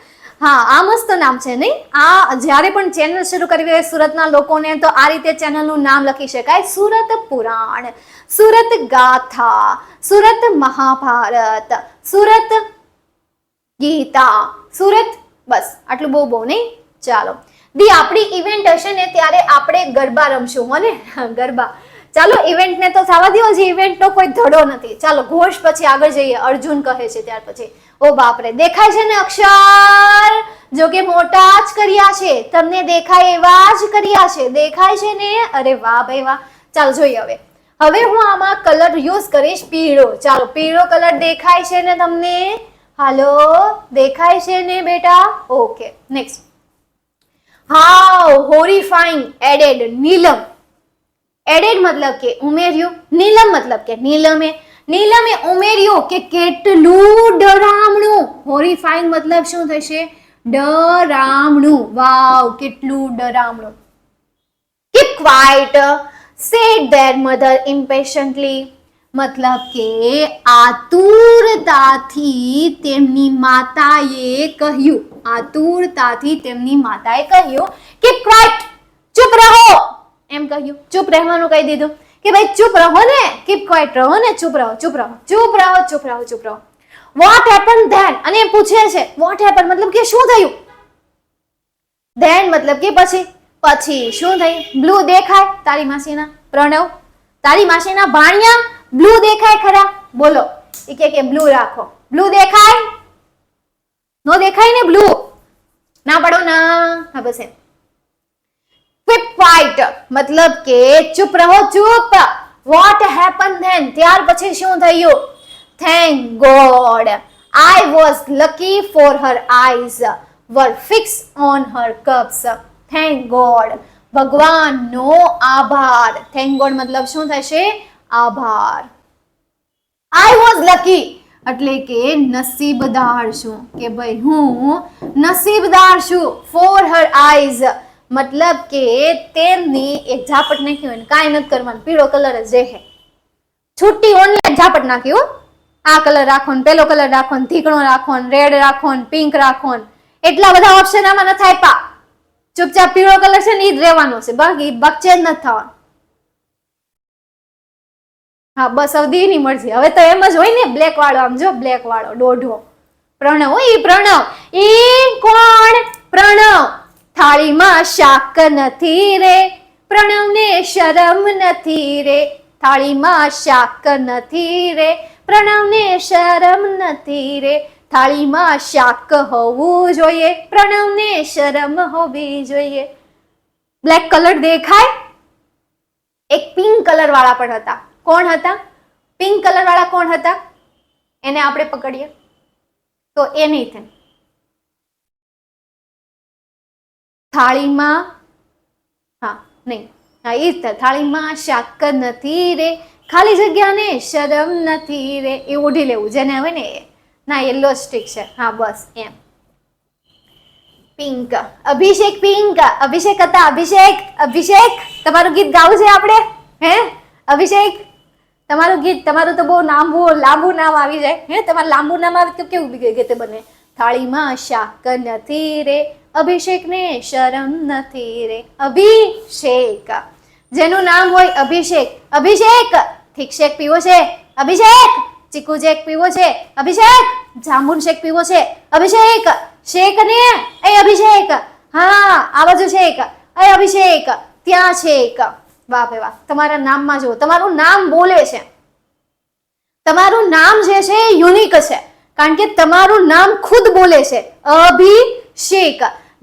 હા, આ મસ્ત નામ છે નહીં? આ જ્યારે પણ ચેનલ શરૂ કરવી હોય સુરતના લોકોને તો આ રીતે ચેનલનું નામ લખી શકાય. સુરત પુરાણ, સુરત ગાથા, સુરત મહાભારત, સુરત ગીતા, સુરત. બસ આટલું બહુ નહીં. ચાલો દી આપણી ઇવેન્ટ હશે ને ત્યારે આપણે ગરબા રમશું. મને ગરબા. ચાલો ઇવેન્ટ ને તો થવા દો, હજી ઇવેન્ટ નો કોઈ ધડો નથી. ચાલો ઘોષ પછી આગળ જઈએ. અર્જુન કહે છે ત્યાર પછી. ઓ બાપરે, દેખાય છે ને અક્ષર? જો કે મોટા જ કર્યા છે, તમને દેખાય એવા જ કર્યા છે. દેખાય છે ને? અરે વાહ ભાઈ વાહ. ચાલો જોઈએ હવે. હવે હું આમાં કલર યુઝ કરીશ પીળો. ચાલો પીળો કલર દેખાય છે ને તમને? હાલો, દેખાય છે ને બેટા? Okay next. How horrifying added Neelam. Added મતલબ કે ઉમેર્યું, નીલમ મતલબ કે નીલમે ઉમેર્યું કે કેટલું ડરામણું. હોરિફાઇંગ મતલબ શું થશે? ડરામણું. વાવ, કેટલું ડરામણું. Keep quiet, said their mother impatiently. મતલબ કે આતુરતાથી તેમની માતાએ કહ્યું. આતુરતાથી તેમની માતાએ કહ્યું Keep quiet, ચૂપ રહો. એમ કહ્યું. ચૂપ રહેવાનું કહી દીધું કે ભાઈ ચૂપ રહો ને, કીપ ક્વાઇટ રહો ને, ચૂપ રહો, ચૂપ રહો, ચૂપ રહો, ચૂપ રહો, ચૂપ રહો. What happen then? અને પૂછે છે વોટ હેપન મતલબ કે શું થયું? ધેન મતલબ કે પછી. પછી શું થયું? બ્લુ દેખાય તારી માસીના? પ્રણવ, તારી માસીના ભાણિયા બ્લુ દેખાય ખરા? બોલો. એ કે બ્લુ રાખો. બ્લુ દેખાય? નો દેખાય ને બ્લુ? ના પાડો ના. હા બસ એમ. Keep quiet મતલબ કે ચૂપ રહો, ચૂપ. What happened then? ત્યાર પછી શું થયું? Thank God I was lucky for her eyes were fixed on her cups. Thank God, ભગવાનનો આભાર. Thank God મતલબ શું થશે? આભાર. આઈ વોઝ લકી એટલે કે નસીબદાર છું, કે ભાઈ હું નસીબદાર છું. ફોર હર આઈઝ મતલબ કે તેમની એક ઝાપટ નાખી હોય ને કાંઈ નથી કરવાનું, પીળો કલર જ રહે. છૂટી ઓનલાઈન ઝાપટ નાખી હો, આ કલર રાખો ને પેલો કલર રાખો ને ધીકણો રાખો ને રેડ રાખો ને પિંક રાખો ને એટલા બધા ઓપ્શન આમાં નથી આપ્યા. ચૂપચાપ પીળો કલર છે ને ઈ જ રહેવાનો છે, બાકી ચેન્જ નથી થવાનું. હા બસ હવે દી ની મરજી. હવે તો એમ જ હોય ને બ્લેક વાળો, આમ જો બ્લેક વાળો દોઢો પ્રણવ. ઈ પ્રણવ, ઈ કોણ? પ્રણવ. થાળીમાં શાક નથી રે, પ્રણવને શરમ નથી રે. થાળીમાં શાક નથી રે, પ્રણવને શરમ નથી રે. થાળીમાં શાક હોવું જોઈએ, પ્રણવને શરમ હોવી જોઈએ. બ્લેક કલર દેખાય? એક પિંક કલર વાળા પણ હતા. કોણ હતા? પિંક કલર વાળા કોણ હતા? એને આપણે પકડીએ તો એ નહીં થાય. થાળીમાં, હા નહીં, હા એ જ. થાળીમાં શાક નથી રે, ખાલી જગ્યાને શરમ નથી રે. એ ઓઢી લેવું જેને હોય ને એ. ના યલો સ્ટિક છે. હા બસ એમ. પિંક. અભિષેક પિંક. અભિષેક હતા. અભિષેક, અભિષેક તમારું ગીત ગાવું છે આપણે? હે અભિષેક તમારું ગીત, તમારું તો બહુ લાંબુ નામ આવી જાય. હે તમારું લાંબુ નામ આવે તો કેવું ગીત બને? થાળીમાં શાક નથી રે, અભિષેકને શરમ નથી રે. અભિષેક, જેનું નામ હોય અભિષેક. અભિષેક થીક શેક પીવો છે? અભિષેક ચીકુ શેક પીવો છે? અભિષેક જાંબુન શેક પીવો છે? અભિષેક શેક ને એ અભિષેક. હા આ બાજુ શેક, એ અભિષેક ત્યાં શેક. વાહ ભાઈ વાહ. તમારા નામમાં જો તમારું નામ બોલે છે. તમારું નામ જે છે એ યુનિક છે, કારણ કે તમારું નામ ખુદ બોલે છે. અભિષેક.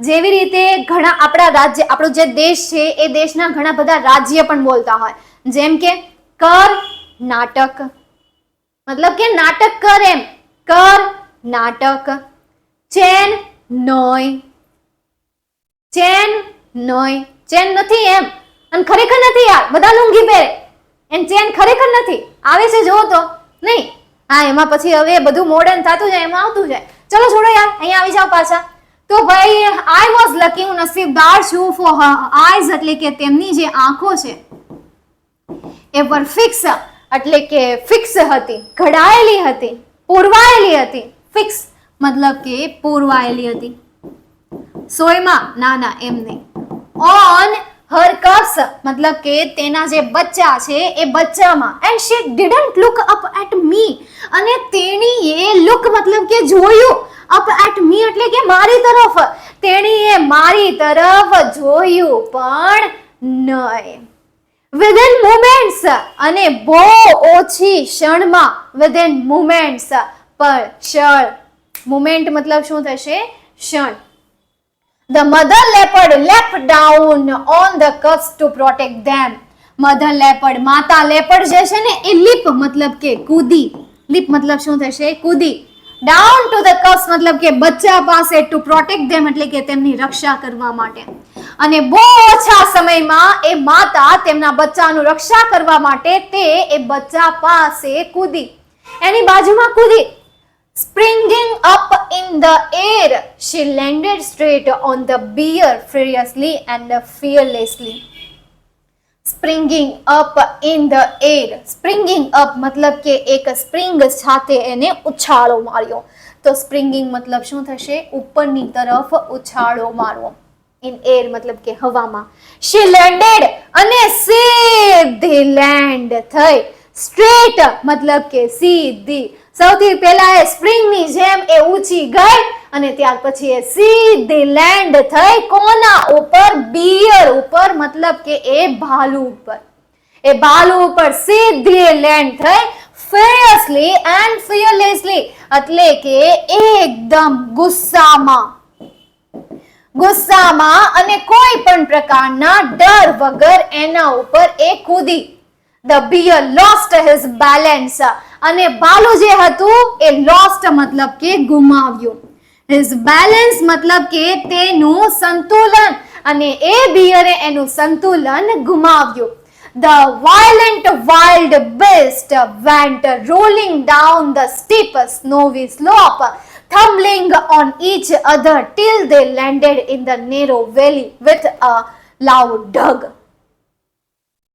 જેવી રીતે ઘણા આપણા રાજ્ય, આપણો જે દેશ છે એ દેશના ઘણા બધા રાજ્ય પણ બોલતા હોય. જેમ કે કર્ણાટક, મતલબ કે નાટક કર એમ. કર્ણાટક. ચેન્નઈ, ચેન્નઈ. ચેન નથી એમ, અને ખરેખર નથી યાર, બધા લુંગી પહેરે એમ ચેન ખરેખર નથી. આવે છે જો તો નહીં. હા એમાં પછી હવે બધું મોડર્ન થતું જાય, એમાં આવતું જાય. ચલો છોડો યાર, અહીંયા આવી જાઓ પાછા. તો ભાઈ આઈ વોઝ લકી, હું નસીબદાર છું. ફોર હર આઈઝ એટલે કે તેમની જે આંખો છે એ વર ફિક્સ એટલે કે ફિક્સ હતી, ઘડાયેલી હતી, પૂરવાયેલી હતી. ફિક્સ મતલબ કે પૂરવાયેલી હતી. સોયમાં, ના ના એમ નહીં. ઓન હર કપ્સ મતલબ કે તેના જે બચ્ચા છે એ બચ્ચામાં. And she didn't look up at me, અને તેણીએ લુક મતલબ કે જોયું. અપ એટ મી એટલે કે મારી તરફ. તેણીએ મારી તરફ જોયું પણ નહીં. વિધિન મોમેન્ટ્સ, અને બહુ ઓછી ક્ષણમાં. વિધિન મોમેન્ટ્સ પર ક્ષણ. મોમેન્ટ મતલબ શું થશે? ક્ષણ. The mother leopard leapt down on the cubs to protect them. Mother leopard, માતા લેપડ જે છે ને એ લીપ મતલબ કે કૂદી. લીપ મતલબ શું થશે? કૂદી. Down to the cubs મતલબ કે બચ્ચા પાસે, to protect them એટલે કે તેમની રક્ષા કરવા માટે. અને બહુ ઓછા સમયમાં એ માતા તેમના બચ્ચાનું રક્ષા કરવા માટે તે એ બચ્ચા પાસે કૂદી, એની બાજુમાં કૂદી. Springing up in the air, she landed straight on the bear furiously and fearlessly. Springing up in the air. Springing up મતલબ કે એક સ્પ્રિંગ સાથે એને ઉછાળો માર્યો. તો સ્પ્રિંગિંગ મતલબ શું થશે? ઉપરની તરફ ઉછાળો મારવો. In air મતલબ કે હવામાં. She landed અને સીધી લેન્ડ થઈ. Straight મતલબ કે સીધી. સૌથી પહેલા એ સ્પ્રિંગની જેમ એ ઊંચી ગઈ અને ત્યાર પછી એ સીધી લેન્ડ થઈ. કોના ઉપર? બિયર ઉપર મતલબ કે એ ભાલુ ઉપર. એ ભાલુ ઉપર સીધી લેન્ડ થઈ. ફિયરસલી એન્ડ ફિયરલેસલી એટલે કે એકદમ ગુસ્સામાં. ગુસ્સામાં અને કોઈ પણ પ્રકારના ડર વગર એના ઉપર એ કૂદી. The bear lost his balance. અને ભાલુ જે હતું એ lost મતલબ કે ગુમાવ્યું. His balance મતલબ કે તેનું સંતુલન, અને એ બિયરે એનું સંતુલન ગુમાવ્યું. The violent wild beast went rolling down the steep snowy slope, tumbling on each other till they landed in the narrow valley with a loud dug.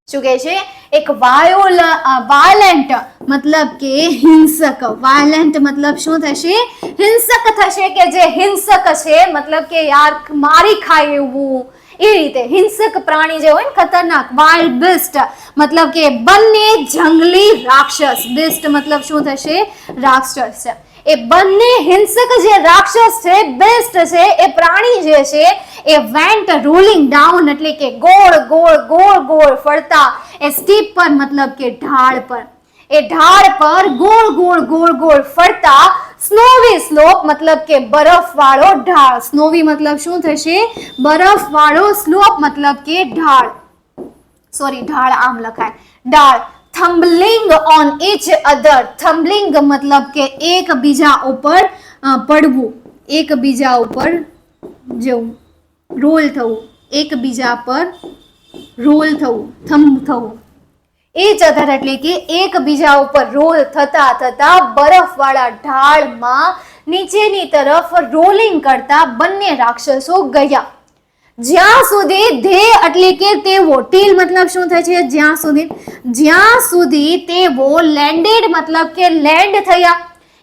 શું કહે છે? એક વાયોલન્ટ મતલબ કે હિંસક, વાયોલન્ટ મતલબ શું થશે? હિંસક થશે, કે જે હિંસક છે મતલબ કે યાર મારી ખાય એવું, એ રીતે હિંસક પ્રાણી જે હોય ને ખતરનાક, વાઇલ્ડ બીસ્ટ મતલબ કે બંને જંગલી રાક્ષસ, બીસ્ટ મતલબ શું થશે? રાક્ષસ છે. એ બંને હિંસક જે રાક્ષસ છે, બેસ્ટ છે, એ પ્રાણી જે છે એ વેન્ટ રોલિંગ ડાઉન એટલે કે ગોળ ગોળ ગોળ ગોળ ફરતા, એ સ્ટીપ પર મતલબ કે ઢાળ પર, એ ઢાળ પર ગોળ ગોળ ગોળ ગોળ ફરતા, સ્નોવી સ્લોપ મતલબ કે બરફ વાળો ઢાળ, સ્નોવી મતલબ શું થશે? બરફ વાળો, સ્લોપ મતલબ કે ઢાળ, સોરી ઢાળ આમ લખાય, ઢાળ. થમ્બલિંગ ઓન ઈચ અધર, થમ્બલિંગ મતલબ કે એક બીજા ઉપર પડવું, એક બીજા ઉપર જવું, રોલ થવું, એક બીજા પર રોલ થવું, થંબ થવું. ઈચ અધર એટલે કે એક બીજા ઉપર રોલ થતા થતા બરફ વાળા ઢાળમાં નીચેની તરફ રોલિંગ કરતા બંને રાક્ષસો ગયા. જ્યાં સુધી ધે એટલે કે તેઓ, ટીલ મતલબ શું થાય છે? જ્યાં સુધી તેઓ લેન્ડેડ મતલબ કે લેન્ડ થયા,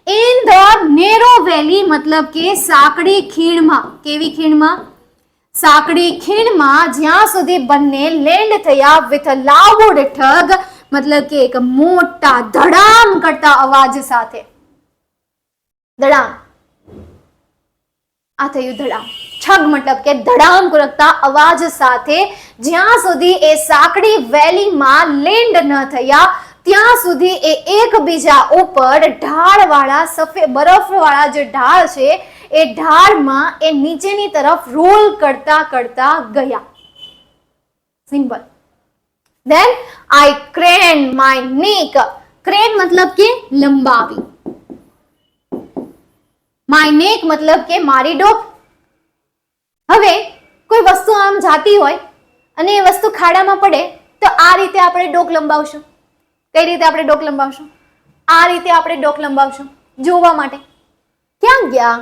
ઇન ધ નેરો વેલી મતલબ કે સાંકડી ખીણમાં, કેવી ખીણમાં? સાંકડી ખીણમાં જ્યાં સુધી બંને લેન્ડ થયા, વિથ લાઉડ ઠગ મતલબ કે એક મોટા ધડામ કરતા અવાજ સાથે, ધડામ, આ થયું ધડામ. છગ મતલબ કે ધડામ કરતા અવાજ સાથે જ્યાં સુધી એ સાંકડી વેલીમાં લેન્ડ ન થયા, ત્યાં સુધી એ એકબીજા ઉપર ઢાળવાળા સફેદ બરફવાળા જે ઢાળ છે એ ઢાળમાં એ નીચેની તરફ રોલ કરતા કરતા ગયા. Simple. Then I craned my neck. Crane મતલબ કે લંબાવી, my neck મતલબ કે મારી ડોક. હવે કોઈ વસ્તુ આમ જાતી હોય અને એ વસ્તુ ખાડામાં પડે તો આ રીતે આપણે ડોક લંબાવશું. કઈ રીતે આપણે ડોક લંબાવશું? આ રીતે આપણે ડોક લંબાવશું જોવા માટે. ક્યાં ગયા?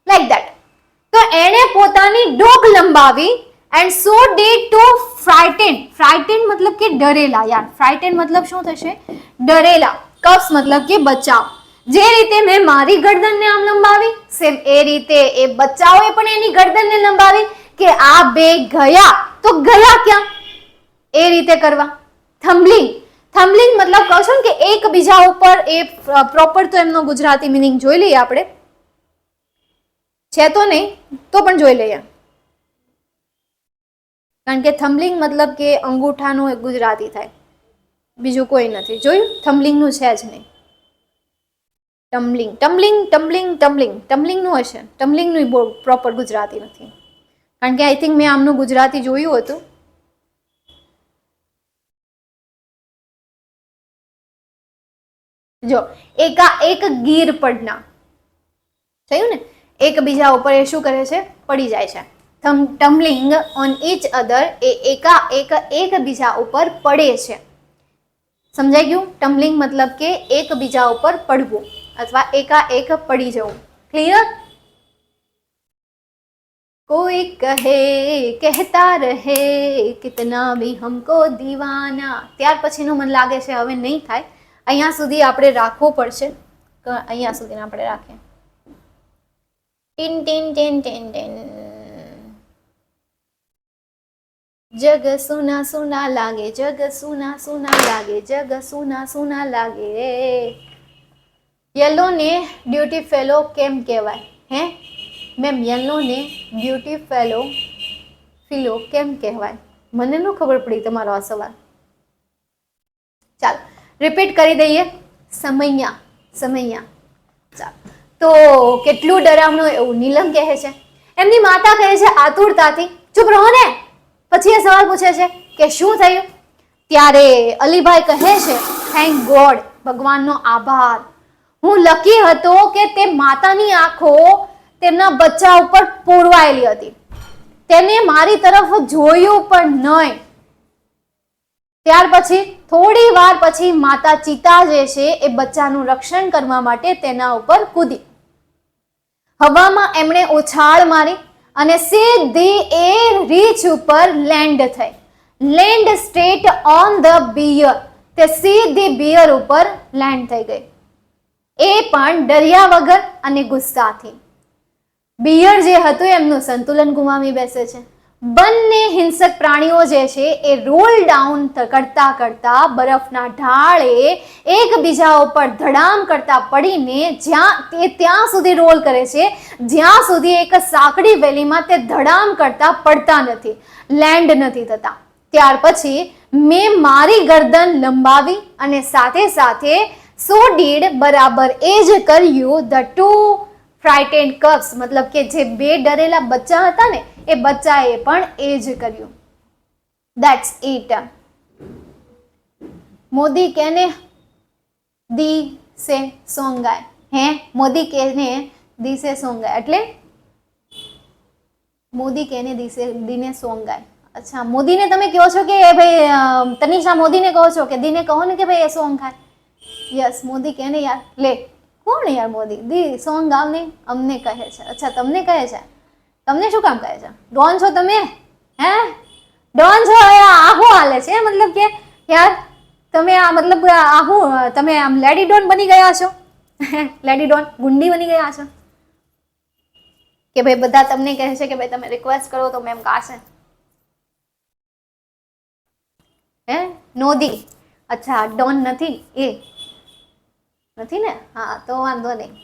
Like that. તો એણે પોતાની ડોક લંબાવી, એન્ડ સો ડીડ ટુ ફ્રાઇટેન. ફ્રાઇટેન મતલબ કે ડરેલા યાર, ફ્રાઇટેન મતલબ શું થશે? ડરેલા. કપ્સ મતલબ કે બચાવ. જે રીતે મેં મારી ગરદનને આમ લંબાવી, સેમ એ રીતે એ બચ્ચાઓએ પણ એની ગરદનને લંબાવી, કે આ બે ગયા તો ગયા ક્યાં? એ રીતે કરવા. થમ્બલિંગ. થમ્બલિંગ મતલબ કહું છું ને કે એકબીજા ઉપર, એ પ્રોપર તો એમનો ગુજરાતી મિનિંગ જોઈ લઈએ આપણે, છે તો નહીં તો પણ જોઈ લઈએ, કારણ કે થમ્બલિંગ મતલબ કે અંગૂઠાનું એક ગુજરાતી થાય, બીજું કોઈ નથી. જોયું? થમ્બલિંગનું છે જ નહીં. ટમ્બલિંગ, ટમ્બલિંગ, ટમ્બલિંગ, ટમ્બલિંગ, ટમ્બલિંગનું હશે, ટમ્બલિંગનું પ્રોપર ગુજરાતી નથી, કારણ કે આઈ થિંક મેં આમનું ગુજરાતી જોયું હતું. જો એકાએક ગીર પડના થયું ને, એકબીજા ઉપર એ શું કરે છે? પડી જાય છે. ટમ્બલિંગ ઓન ઈચ અધર, એ એકાએક એકબીજા ઉપર પડે છે. સમજાઈ ગયું? ટમ્બલિંગ મતલબ કે એકબીજા ઉપર પડવું અથવા એકાએક પડી જવું. ક્લિયર? કોઈ કહે કહેતા રહે કિતના ભી હમકો દીવાના. ત્યાર પછીનું મને લાગે છે હવે નહીં થાય, અહીંયા સુધી આપણે રાખવું પડશે, અહીંયા સુધી આપણે રાખીએ. ટીન ટીન ટીન ટીન ટીન. જગ સુના સુના લાગે, જગ સુના સુના લાગે, જગ સુના સુના લાગે. યલો ને ડ્યુટી ફેલો કેમ કહેવાય? હે મેમ, યલો ને ડ્યુટી ફેલો કેમ કહેવાય? મને ન ખબર પડી તમારો આ સવાલ. ચાલો રિપીટ કરી દઈએ. સમૈયા, સમૈયા. ચાલો, તો કેટલું ડરામણું એવું નીલમ કહે છે. એમની માતા કહે છે આતુરતાથી, ચૂપ રહો ને. પછી એ સવાલ પૂછે છે કે શું થયું? ત્યારે અલીભાઈ કહે છે, થેન્ક ગોડ, ભગવાનનો આભાર. હું લકી હતો કે તે માતાની આંખો તેમના બચ્ચા ઉપર પોરવાયેલી હતી. તેને મારી તરફ જોયું પણ નહીં. ત્યાર પછી થોડી વાર પછી માતા ચિતા જે છે એ બચ્ચાનું રક્ષણ કરવા માટે તેના ઉપર કૂદી. હવામાં એમણે ઉછાળ મારી અને સીધી એ રીચ ઉપર લેન્ડ થઈ. Land straight on the bear. તે સીધી બિયર ઉપર લેન્ડ થઈ ગઈ, એ પણ ડર્યા વગર અને ગુસ્સાથી. બિયર જે હતું એમનું સંતુલન ગુમાવી બેસે છે. બંને હિંસક પ્રાણીઓ જે છે એ રોલ ડાઉન કરતા કરતા બરફના ઢાળે એકબીજા ઉપર ધડામ કરતા પડીને ત્યાં સુધી રોલ કરે છે જ્યાં સુધી એક સાંકડી વેલીમાં તે ધડામ કરતા પડતા નથી, લેન્ડ નથી થતા. ત્યાર પછી મેં મારી ગરદન લંબાવી અને સાથે સાથે સો ડીડ બરાબર એ જ કર્યું ધ ટુ ફ્રાઇટેન્ડ કપ્સ, મતલબ કે જે બે ડરેલા બચ્ચા હતા ને એ બચ્ચાએ પણ એ જ કર્યું. That's it. મોદી કેને દી સે સોંગાય, હે મોદી કેને દી સે સોંગાય એટલે મોદી કેને દીને સોંગાય. અચ્છા, મોદીને તમે કહો છો કે ભાઈ તનિષા મોદીને કહો છો કે દીને કહો ને કે ભાઈ એ સોંગ ખાય. યસ, મોદી કેને યાર લે કોણ યાર મોદી દી સોંગ ગાવને અમને કહે છે. અચ્છા, તમને કહે છે. તમને શું કામ કહે છે? ડોન છો તમે? હે ડોન છો? આહું હાલે છે મતલબ કે યાર તમે આ મતલબ આહું તમે આમ લેડી ડોન બની ગયા છો? લેડી ડોન ગુંડી બની ગયા છો કે ભાઈ બધા તમને કહે છે કે ભાઈ તમે રિક્વેસ્ટ કરો તો મેમ ગાશે. હે નોદી? અચ્છા, ડોન નથી એ નથી ને? હા તો વાંધો નહીં,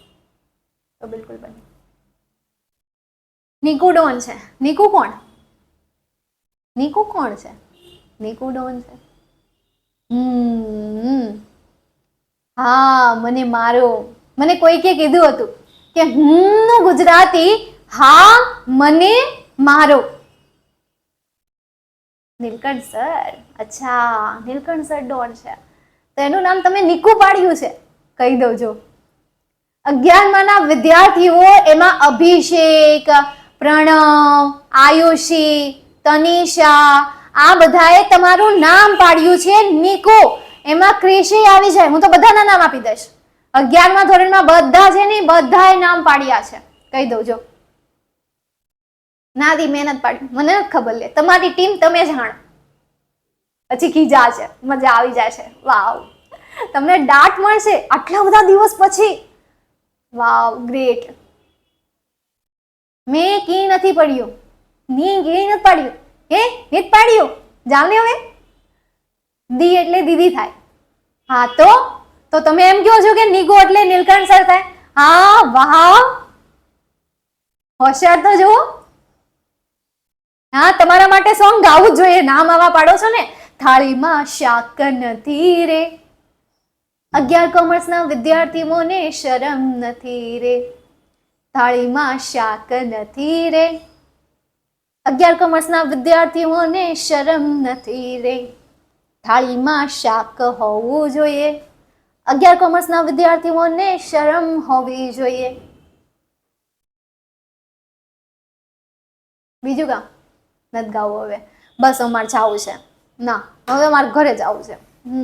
તો બિલકુલ બની. નીકુ ડોન છે. નીકુ કોણ? નીકુ કોણ છે? નીકુ ડોન છે. હા, મને મારો મને કોઈકે કીધું હતું કે નું ગુજરાતી હા મને મારો. નીલકંઠ સર. અચ્છા, નીલકંઠ સર ડોન છે તો એનું નામ તમે નીકુ પાડ્યું છે. કહી દઉં જો 11માના વિદ્યાર્થીઓ એમાં અભિષેક, પ્રણવ, આયુષી, તનિષા આ બધાએ તમારું નામ પાડ્યું છે નીકુ. એમાં ક્રિશી આવી જાય, હું તો બધાના નામ આપી દઈશ. 11મા ધોરણમાં બધા છે ને બધાએ નામ પાડ્યા છે. કહી દઉં જો. નાદી મહેનત પાડી, મને નથી ખબર લે, તમારી ટીમ તમે જાણો. પછી ખીજા છે, મજા આવી જાય છે. વાવ, તમને દાટ મળશે આટલા બધા દિવસ પછી. વાવ, ગ્રેટ. મેં કી નથી પડ્યું, ની કી નથી પાડ્યું, હે નીત પાડ્યું. જાવ ને હવે. દી એટલે દીદી થાય. હા તો તમે એમ કહો છો કે નીકુ એટલે નીલકંઠ સર થાય? હા, વાહ, હોશિયાર તો જુઓ. હા, તમારા માટે સોંગ ગાવું જ જોઈએ. નામ આવા પાડો છો ને. થાળીમાં શાક નથી રે, 11 કોમર્સના વિદ્યાર્થીઓને શરમ નથી રે. થાળીમાં શાક નથી રે, 11 કોમર્સના વિદ્યાર્થીઓને શરમ નથી રે. થાળીમાં શાક હોવું જોઈએ, 11 કોમર્સના વિદ્યાર્થીઓને શરમ હોવી જોઈએ. બીજું કામ નથી ગાવું હવે. બસ અમારે જવું છે. ના, હવે મારે ઘરે જવું છે.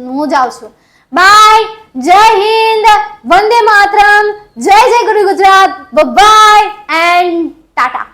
હું જાઉં છું. બાય. જય હિન્દ, વંદે માતરમ, જય જય ગુરુ ગુજરાત, બાય એન્ડ ટાટા.